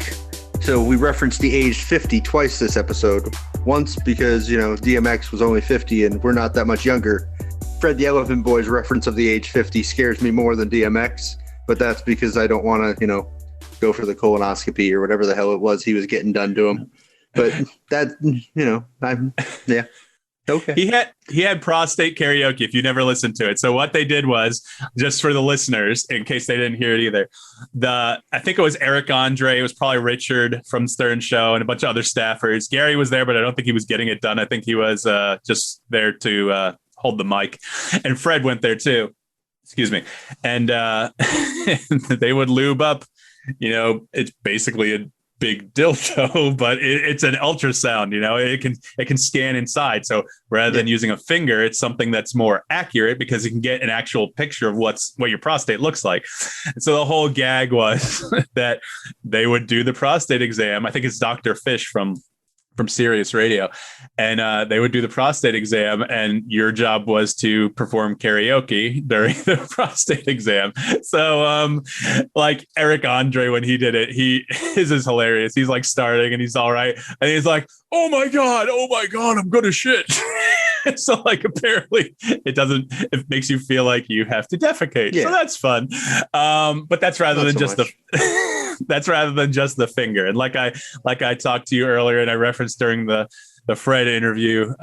so we referenced the age 50 twice this episode. Once because, DMX was only 50 and we're not that much younger. Fred the Elephant Boy's reference of the age 50 scares me more than DMX, but that's because I don't want to, go for the colonoscopy or whatever the hell it was he was getting done to him. But that, yeah. Okay.
He had prostate karaoke if you never listened to it. So what they did was, just for the listeners, in case they didn't hear it either, I think it was Eric Andre, it was probably Richard from Stern Show and a bunch of other staffers. Gary was there, but I don't think he was getting it done. I think he was just there to hold the mic. And Fred went there too. Excuse me. And they would lube up, it's basically a big dildo, but it's an ultrasound, it can scan inside. So rather than using a finger, it's something that's more accurate because you can get an actual picture of what your prostate looks like. And so the whole gag was that they would do the prostate exam. I think it's Dr. Fish from Sirius Radio, and they would do the prostate exam, and your job was to perform karaoke during the prostate exam. So like Eric Andre, when he did it, his is hilarious. He's like starting and he's all right, and he's like, oh my god, I'm gonna shit. So like apparently it makes you feel like you have to defecate. Yeah. So that's fun. But that's rather than just that's rather than just the finger. And like I talked to you earlier and I referenced during the Fred interview,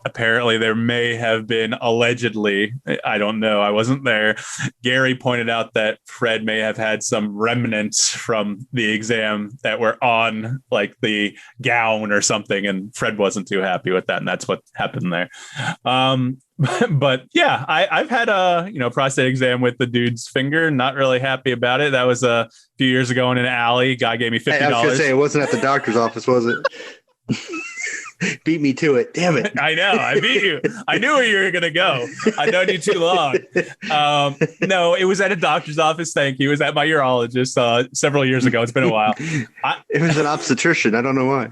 apparently there may have been allegedly, I don't know, I wasn't there. Gary pointed out that Fred may have had some remnants from the exam that were on like the gown or something, and Fred wasn't too happy with that, and that's what happened there. But yeah, I've had a prostate exam with the dude's finger. Not really happy about it. That was a few years ago in an alley. Guy gave me $50.
I was gonna say, it wasn't at the doctor's office, was it? Beat me to it. Damn it.
I know. I beat you. I knew where you were going to go. I've known you too long. No, it was at a doctor's office. Thank you. It was at my urologist several years ago. It's been a while.
It was an obstetrician. I don't know why.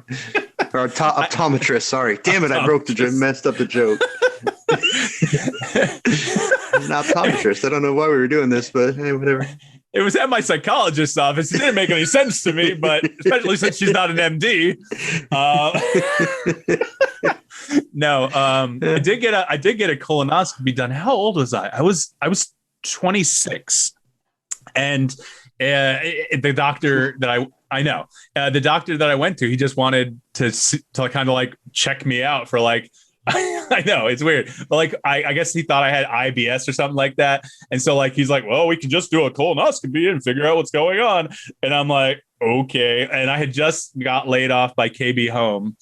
Or optometrist. Sorry. Damn it. I messed up the joke. An optometrist. I don't know why we were doing this, but hey, whatever.
It was at my psychologist's office. It didn't make any sense to me, but especially since she's not an MD. No, I did get a colonoscopy done. How old was I? I was 26, and the doctor that I know, the doctor that I went to, he just wanted to kind of like check me out for like. I know it's weird, but like I guess he thought I had IBS or something like that, and so like he's like, well, we can just do a colonoscopy and figure out what's going on, and I'm like, okay. And I had just got laid off by KB Home,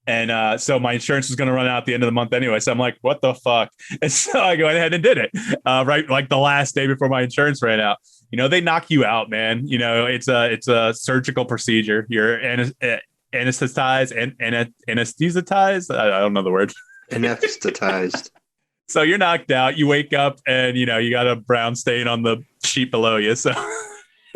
And so my insurance was going to run out at the end of the month anyway. So I'm like, what the fuck? And so I go ahead and did it right like the last day before my insurance ran out. They knock you out, man. It's a surgical procedure. You're anesthetized and anesthetized. I don't know the word.
Anesthetized.
So you're knocked out. You wake up and you got a brown stain on the sheet below you. So,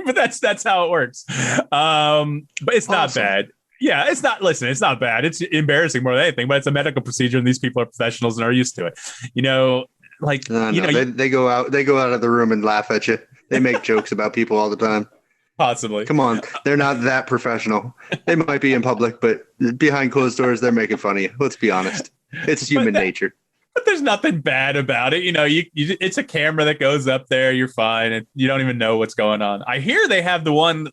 but that's how it works. But it's not bad. Yeah, it's not. Listen, it's not bad. It's embarrassing more than anything, but it's a medical procedure, and these people are professionals and are used to it.
They go out of the room and laugh at you. They make jokes about people all the time.
Possibly.
Come on, they're not that professional. They might be in public, but behind closed doors, they're making fun of you. Let's be honest. It's human nature.
But there's nothing bad about it. It's a camera that goes up there. You're fine, and you don't even know what's going on. I hear they have the one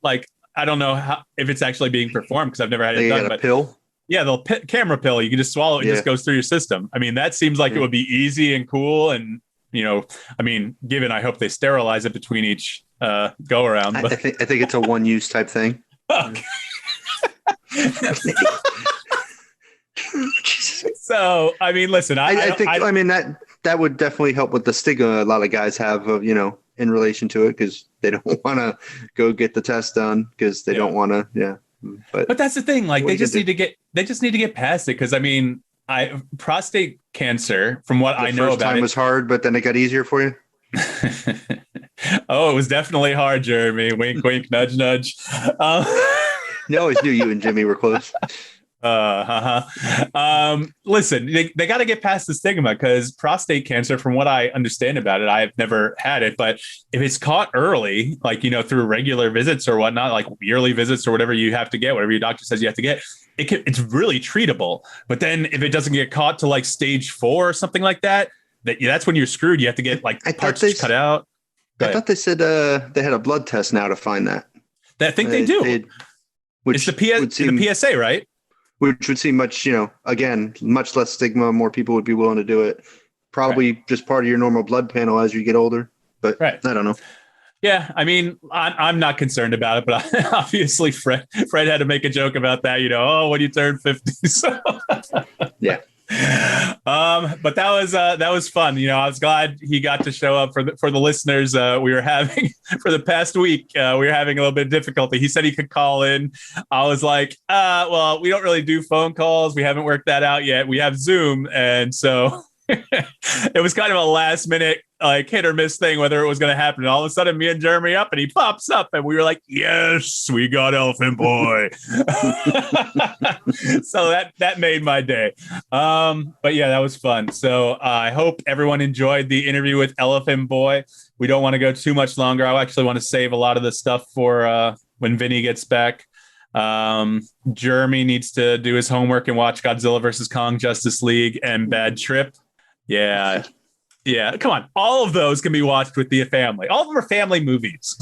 I don't know if it's actually being performed because I've never had it done. But
pill.
Yeah, the camera pill. You can just swallow it. It just goes through your system. I mean, that seems like it would be easy and cool. And given I hope they sterilize it between each go around. But...
I think it's a one-use type thing.
So I mean, listen, I think that would definitely help with the stigma a lot of guys have of in relation to it because they don't want to go get the test done because they don't want to. Yeah. But that's the thing. Like they just need to get past it. Cause I mean, prostate cancer from what I know about it. The first time was hard, but then it got easier for you. Oh, it was definitely hard, Jeremy. Wink, wink, nudge, nudge. You always knew you and Jimmy were close. Listen, they got to get past the stigma because prostate cancer, from what I understand about it, I've never had it, but if it's caught early, through regular visits or whatnot, like yearly visits or whatever you have to get, whatever your doctor says you have to get, it's really treatable. But then if it doesn't get caught to stage 4 or something like that, that's when you're screwed. You have to get parts cut out. I thought they said they had a blood test now to find that. I think they do. It's the PSA, right? Which would seem much, again, much less stigma. More people would be willing to do it. Probably just part of your normal blood panel as you get older. But I don't know. Yeah, I mean, I'm not concerned about it, but obviously Fred had to make a joke about that. When you turn 50. So yeah. But that was fun. I was glad he got to show up for the listeners. We were having for the past week. We were having a little bit of difficulty. He said he could call in. I was like, well, we don't really do phone calls. We haven't worked that out yet. We have Zoom, and so it was kind of a last minute hit or miss thing whether it was going to happen. And all of a sudden, me and Jeremy up, and he pops up, and we were like, "Yes, we got Elephant Boy." So that made my day. But yeah, that was fun. So I hope everyone enjoyed the interview with Elephant Boy. We don't want to go too much longer. I actually want to save a lot of the stuff for when Vinny gets back. Jeremy needs to do his homework and watch Godzilla vs. Kong, Justice League, and Bad Trip. Yeah. Yeah, come on. All of those can be watched with the family. All of them are family movies.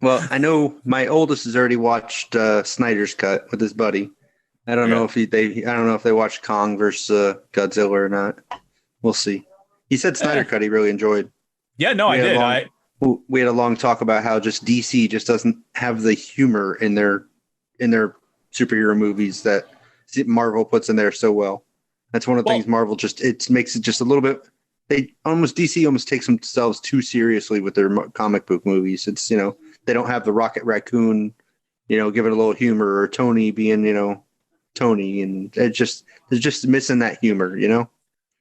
Well, I know my oldest has already watched Snyder's Cut with his buddy. I don't know if they watched Kong versus Godzilla or not. We'll see. He said Snyder Cut he really enjoyed. Yeah, no, I did. We had a long talk about how just DC just doesn't have the humor in their superhero movies that Marvel puts in there so well. That's one of the things Marvel makes it just a little bit. DC almost takes themselves too seriously with their comic book movies. It's, they don't have the Rocket Raccoon, giving a little humor, or Tony being, Tony, and they're just missing that humor,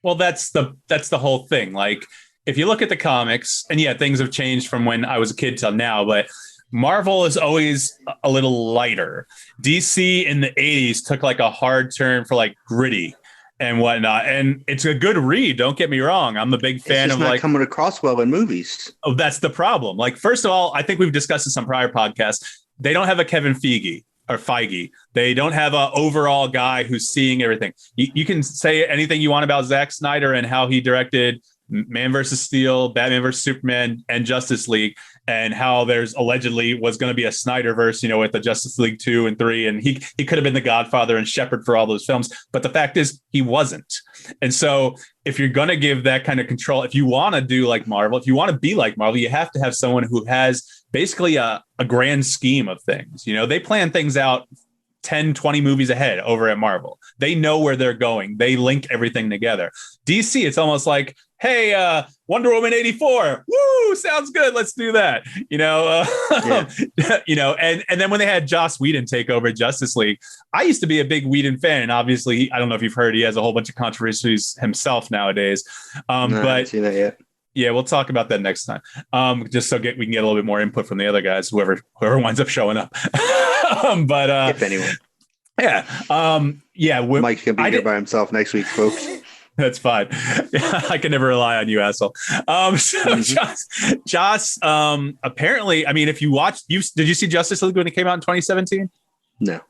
Well, that's the whole thing. Like, if you look at the comics, and yeah, things have changed from when I was a kid till now, but Marvel is always a little lighter. DC in the 80s took a hard turn for gritty and whatnot, and it's a good read. Don't get me wrong. I'm a big fan of not coming across well in movies. Oh, that's the problem. First of all, I think we've discussed this on prior podcasts. They don't have a Kevin Feige. They don't have an overall guy who's seeing everything. You can say anything you want about Zack Snyder and how he directed Man vs. Steel, Batman vs. Superman, and Justice League, and how there's allegedly was going to be a Snyderverse, with the Justice League 2 and 3, and he could have been the Godfather and Shepherd for all those films, but the fact is he wasn't. And so if you're going to give that kind of control, if you want to do like Marvel, if you want to be like Marvel, you have to have someone who has basically a grand scheme of things. They plan things out 10, 20 movies ahead over at Marvel. They know where they're going. They link everything together. DC, it's almost like, hey, Wonder Woman 84, woo, sounds good. Let's do that. And then when they had Joss Whedon take over Justice League, I used to be a big Whedon fan. And obviously, I don't know if you've heard, he has a whole bunch of controversies himself nowadays.
No, I haven't seen that yet.
Yeah, we'll talk about that next time. Just so we can get a little bit more input from the other guys, whoever winds up showing up. But
if anyone.
Yeah.
Mike's gonna be here by himself next week, folks.
That's fine. I can never rely on you, asshole. Joss, apparently, I mean, if you watched, did you see Justice League when it came out in 2017?
No.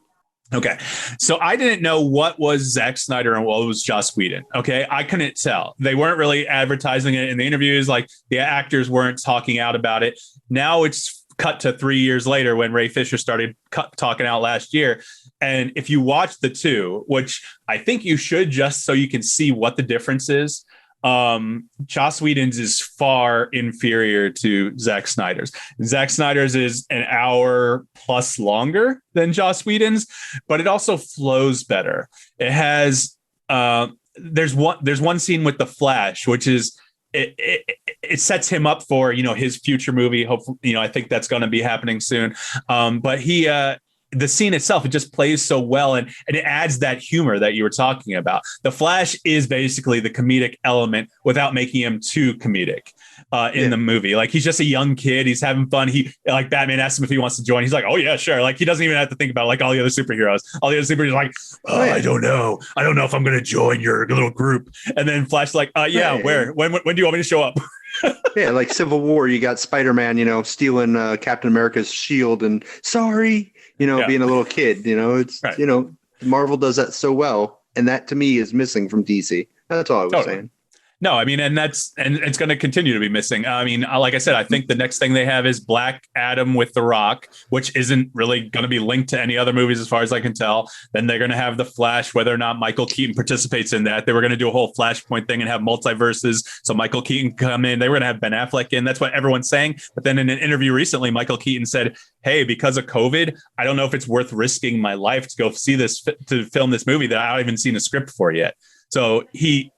Okay. So I didn't know what was Zack Snyder and what was Joss Whedon. Okay. I couldn't tell. They weren't really advertising it in the interviews. Like the actors weren't talking out about it. Now it's cut to 3 years later when Ray Fisher started talking out last year. And if you watch the two, which I think you should just so you can see what the difference is, Joss Whedon's is far inferior to Zack Snyder's. Zack Snyder's is an hour plus longer than Joss Whedon's, but it also flows better. It has there's one scene with the Flash, which is it sets him up for his future movie. Hopefully, I think that's going to be happening soon. But the scene itself, it just plays so well, and it adds that humor that you were talking about. The Flash is basically the comedic element without making him too comedic in the movie. Like, he's just a young kid. He's having fun. Like Batman asks him if he wants to join. He's like, oh yeah, sure. Like, he doesn't even have to think about like all the other superheroes. All the other superheroes are like, I don't know. I don't know if I'm going to join your little group. And then Flash's like, yeah, where? When do you want me to show up?
Yeah, like Civil War, you got Spider-Man, stealing Captain America's shield and being a little kid. It's right. Marvel does that so well, and that to me is missing from DC. That's all I was saying.
No, I mean, and it's going to continue to be missing. I mean, like I said, I think the next thing they have is Black Adam with The Rock, which isn't really going to be linked to any other movies as far as I can tell. Then they're going to have The Flash, whether or not Michael Keaton participates in that. They were going to do a whole Flashpoint thing and have multiverses, so Michael Keaton come in. They were going to have Ben Affleck in. That's what everyone's saying. But then in an interview recently, Michael Keaton said, hey, because of COVID, I don't know if it's worth risking my life to go see this, to film this movie that I haven't even seen a script for yet. So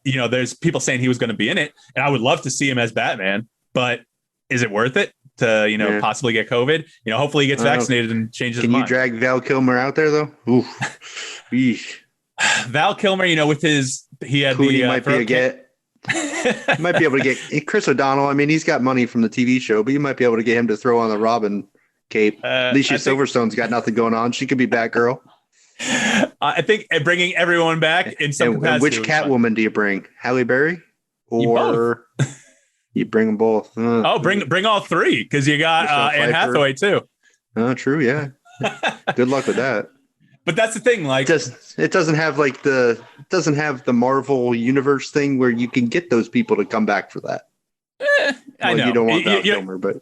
there's people saying he was going to be in it, and I would love to see him as Batman, but is it worth it to, possibly get COVID? Hopefully he gets vaccinated and changes his mind.
Can you drag Val Kilmer out there though? Oof.
Val Kilmer, with he had
Clooney might be a get. Might be able to get Chris O'Donnell. I mean, he's got money from the TV show, but you might be able to get him to throw on the Robin cape. Alicia Silverstone's got nothing going on. She could be Batgirl.
I think bringing everyone back in some capacity.
And which Catwoman do you bring? Halle Berry, or you bring them both?
Bring all three, because you got Anne Hathaway too.
Oh, true. Yeah. Good luck with that.
But that's the thing. Like,
it doesn't have the Marvel universe thing where you can get those people to come back for that.
I know
you don't want Val Kilmer, but.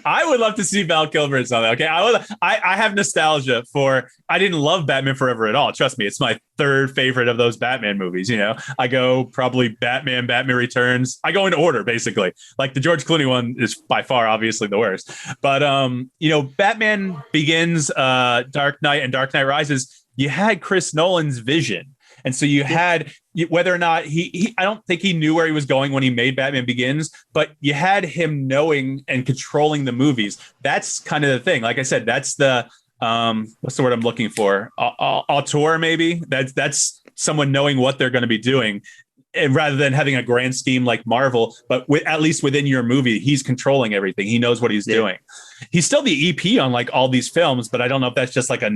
I would love to see Val Kilmer in something. Okay, I have nostalgia for. I didn't love Batman Forever at all. Trust me, it's my third favorite of those Batman movies. I go probably Batman Returns. I go in order basically. Like the George Clooney one is by far obviously the worst. But Batman Begins, Dark Knight, and Dark Knight Rises. You had Chris Nolan's vision. And so you had, whether or not I don't think he knew where he was going when he made Batman Begins, but you had him knowing and controlling the movies. That's kind of the thing. Like I said, that's the, what's the word I'm looking for? Auteur, maybe. That's someone knowing what they're going to be doing. And rather than having a grand scheme like Marvel, but at least within your movie, he's controlling everything. He knows what he's doing. He's still the EP on like all these films, but I don't know if that's just like a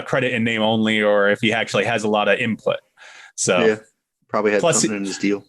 credit in name only, or if he actually has a lot of input. So
probably had something in his deal.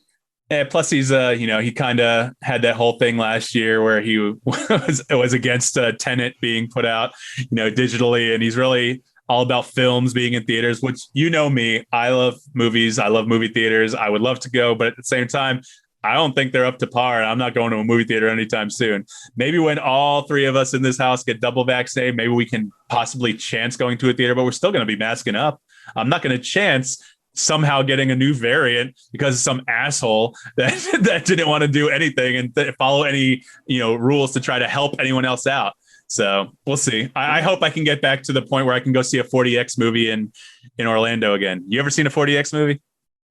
Yeah, plus he's he kind of had that whole thing last year where he was against Tenet being put out, digitally, and he's really all about films being in theaters, which me, I love movies. I love movie theaters. I would love to go, but at the same time, I don't think they're up to par. I'm not going to a movie theater anytime soon. Maybe when all three of us in this house get double vaccinated, maybe we can possibly chance going to a theater, but we're still going to be masking up. I'm not going to chance somehow getting a new variant because some asshole that didn't want to do anything and follow any rules to try to help anyone else out. So we'll see. I hope I can get back to the point where I can go see a 40X movie in Orlando again. You ever seen a 40X movie?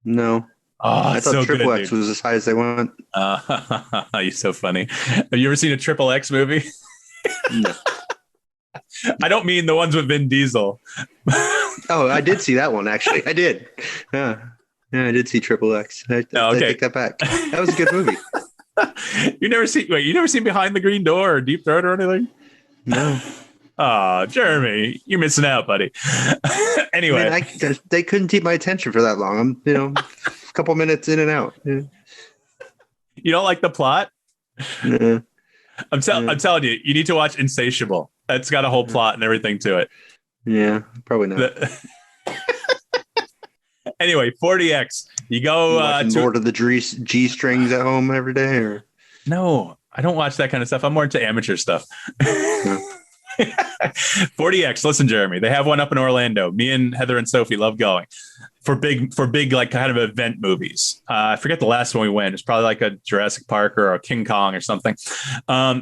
No.
Oh,
I thought
so
Triple
good,
X was as high as they went.
You're so funny. Have you ever seen a Triple X movie?
No.
I don't mean the ones with Vin Diesel.
Oh, I did see that one, actually. I did. Yeah, I did see Triple X. I take that back. That was a good movie.
You never seen Behind the Green Door or Deep Throat or anything?
No.
Oh, Jeremy, you're missing out, buddy. Anyway.
I mean, they couldn't keep my attention for that long. I'm, a couple minutes in and out. Yeah.
You don't like the plot?
Yeah.
I'm telling you, you need to watch Insatiable. It's got a whole plot and everything to it.
Yeah, probably not.
Anyway, 40X. You go
to Lord of the G strings at home every day, or
no? I don't watch that kind of stuff. I'm more into amateur stuff. 40X. Listen, Jeremy, they have one up in Orlando. Me and Heather and Sophie love going for big like kind of event movies. I forget the last one we went. It's probably like a Jurassic Park or a King Kong or something.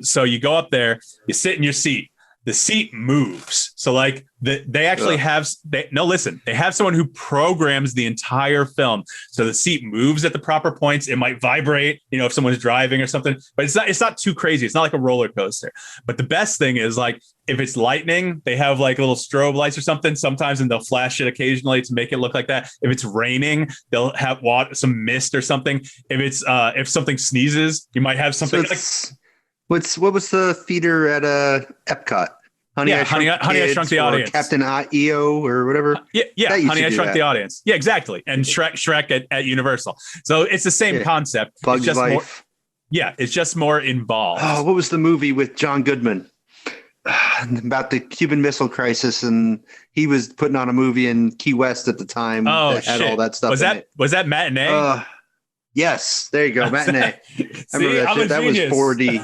So you go up there, you sit in your seat. The seat moves. So like they actually they have someone who programs the entire film. So the seat moves at the proper points. It might vibrate, if someone's driving or something, but it's not too crazy. It's not like a roller coaster. But the best thing is like, if it's lightning, they have like little strobe lights or something sometimes, and they'll flash it occasionally to make it look like that. If it's raining, they'll have some mist or something. If it's if something sneezes, you might have something
what was the theater at Epcot? Honey, I
Shrunk the Audience.
Captain EO or whatever.
Honey, I Shrunk the Audience. Yeah, exactly. And Shrek at Universal. So it's the same concept.
Bugs Life.
It's just more involved.
Oh, what was the movie with John Goodman about the Cuban Missile Crisis? And he was putting on a movie in Key West at the time that had all that stuff.
Was that Matinee?
Yes, there you go, Matinee. I remember that shit. That was 4D.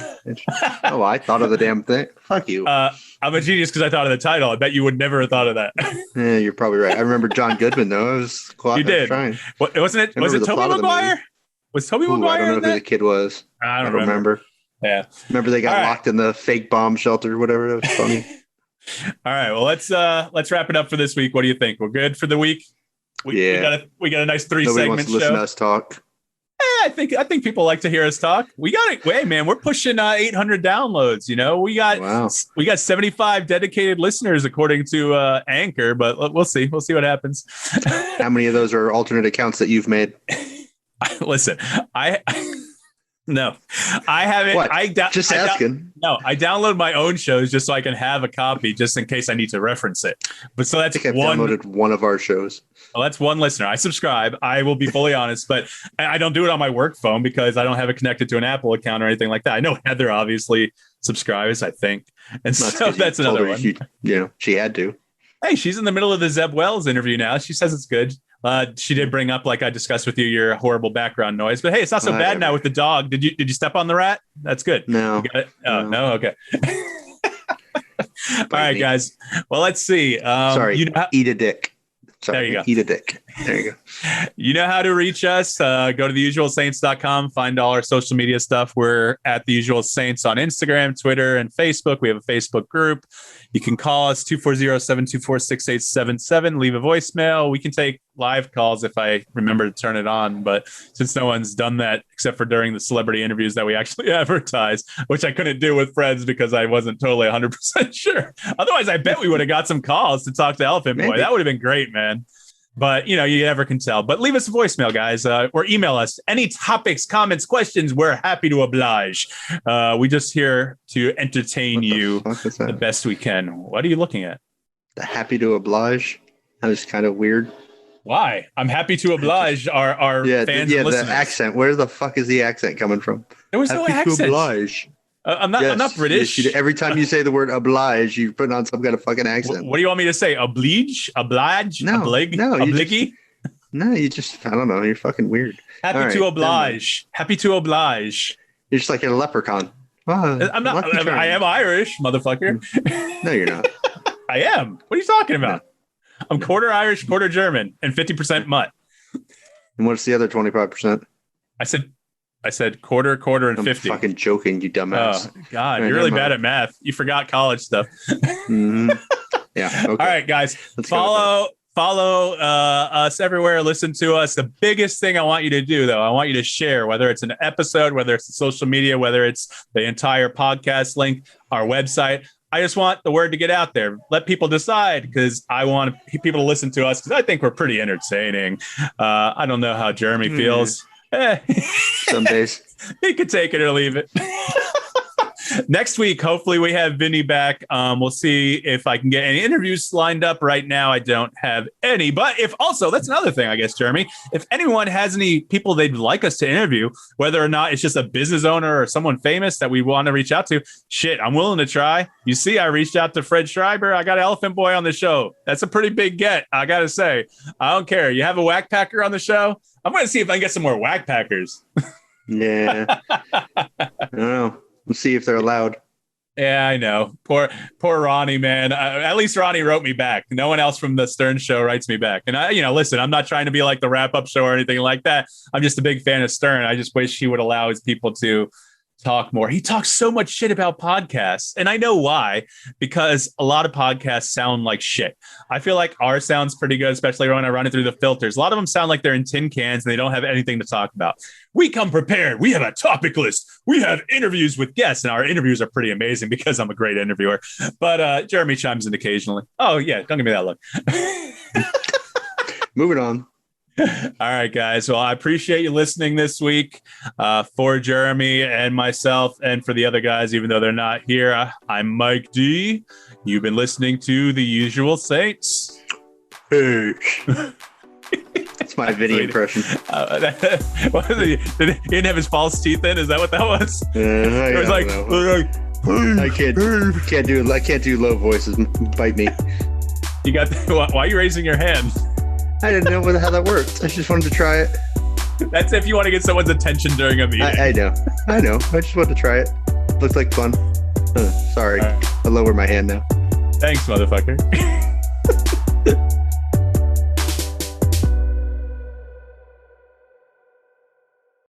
Oh, I thought of the damn thing. Fuck you.
I'm a genius because I thought of the title. I bet you would never have thought of that.
Yeah, you're probably right. I remember John Goodman though.
You did. Was it Tobey Maguire? Was Tobey Maguire?
I don't know who the kid was.
I don't remember. Yeah.
Remember they got locked in the fake bomb shelter or whatever. That was funny.
All right. Well, let's wrap it up for this week. What do you think? We're good for the week? We got a nice 3 segment show.
Wants to listen to us talk.
I think people like to hear us talk. We got it. Wait, man, we're pushing 800 downloads. We got 75 dedicated listeners according to Anchor, but we'll see. We'll see what happens.
How many of those are alternate accounts that you've made?
Listen, no, I haven't.
What? Just asking.
No, I download my own shows just so I can have a copy just in case I need to reference it. But so that's
I've downloaded one of our shows.
Well, that's one listener. I subscribe. I will be fully honest, but I don't do it on my work phone because I don't have it connected to an Apple account or anything like that. I know Heather obviously subscribes, I think. And so that's another one.
She had to.
Hey, she's in the middle of the Zeb Wells interview now. She says it's good. She did bring up, like I discussed with you, your horrible background noise. But hey, it's not so bad now with the dog. Did you step on the rat? That's good.
No.
No? Okay. All right, guys. Well, let's see.
Sorry. Eat a dick. Sorry,
there you go.
Eat a dick. There you go.
You know how to reach us. Go to theusualsaints.com. Find all our social media stuff. We're at The Usual Saints on Instagram, Twitter, and Facebook. We have a Facebook group. You can call us 240-724-6877. Leave a voicemail. We can take live calls if I remember to turn it on. But since no one's done that except for during the celebrity interviews that we actually advertise, which I couldn't do with friends because I wasn't totally 100% sure. Otherwise, I bet we would have got some calls to talk to Elephant Boy. That would have been great, man. But, you never can tell. But leave us a voicemail, guys, or email us. Any topics, comments, questions, we're happy to oblige. We just here to entertain you the best we can. What are you looking at?
The happy to oblige? That was kind of weird.
Why? I'm happy to oblige our fans and listeners.
The accent. Where the fuck is the accent coming from?
There was no accent.
To oblige.
I'm not British.
Yes, every time you say the word oblige, you're putting on some kind of fucking accent.
What do you want me to say? Oblige? Oblige?
No,
obliggy?
You just I don't know. You're fucking weird.
Happy to oblige. Happy to oblige.
You're just like a leprechaun.
I'm not. I am Irish, motherfucker.
No, you're not.
I am. What are you talking about? No. I'm quarter Irish, quarter German, and 50% mutt.
And what's the other 25%?
I said I said quarter, and
I'm
50.
Fucking joking, you dumbass.
Oh, God. You're really bad at math. You forgot college stuff.
Mm-hmm. Yeah. Okay.
All right, guys. Follow us everywhere. Listen to us. The biggest thing I want you to do, though, I want you to share, whether it's an episode, whether it's social media, whether it's the entire podcast link, our website. I just want the word to get out there. Let people decide, because I want people to listen to us, because I think we're pretty entertaining. I don't know how Jeremy feels.
Some days.
He could take it or leave it. Next week, hopefully we have Vinny back. We'll see if I can get any interviews lined up. Right now, I don't have any. But if also, that's another thing, I guess, Jeremy, if anyone has any people they'd like us to interview, whether or not it's just a business owner or someone famous that we want to reach out to, shit, I'm willing to try. You see, I reached out to Fred Schreiber. I got Elephant Boy on the show. That's a pretty big get, I got to say. I don't care. You have a whack packer on the show? I'm going to see if I can get some more whack packers.
Yeah. I don't know. We'll see if they're allowed.
Yeah, I know. Poor Ronnie, man. At least Ronnie wrote me back. No one else from the Stern Show writes me back. And listen, I'm not trying to be like the wrap-up show or anything like that. I'm just a big fan of Stern. I just wish he would allow his people to talk more. He talks so much shit about podcasts, and I know why, because a lot of podcasts sound like shit. I feel like ours sounds pretty good, especially when I run it through the filters. A lot of them sound like they're in tin cans and they don't have anything to talk about. We come prepared. We have a topic list. We have interviews with guests, and our interviews are pretty amazing because I'm a great interviewer. But Jeremy chimes in occasionally. Oh yeah, don't give me that look.
Moving on.
All right, guys. Well, I appreciate you listening this week. For Jeremy and myself, and for the other guys, even though they're not here, I'm Mike D. You've been listening to The Usual Saints.
Hey. That's my video impression.
He didn't have his false teeth in? Is that what that was?
It was like, I can't do low voices. Bite me.
You got. Why are you raising your hand?
I didn't know how that worked. I just wanted to try it.
That's if you want to get someone's attention during a meeting.
I know. I just wanted to try it. Looks like fun. Sorry. Right. I'll lower my hand now.
Thanks, motherfucker.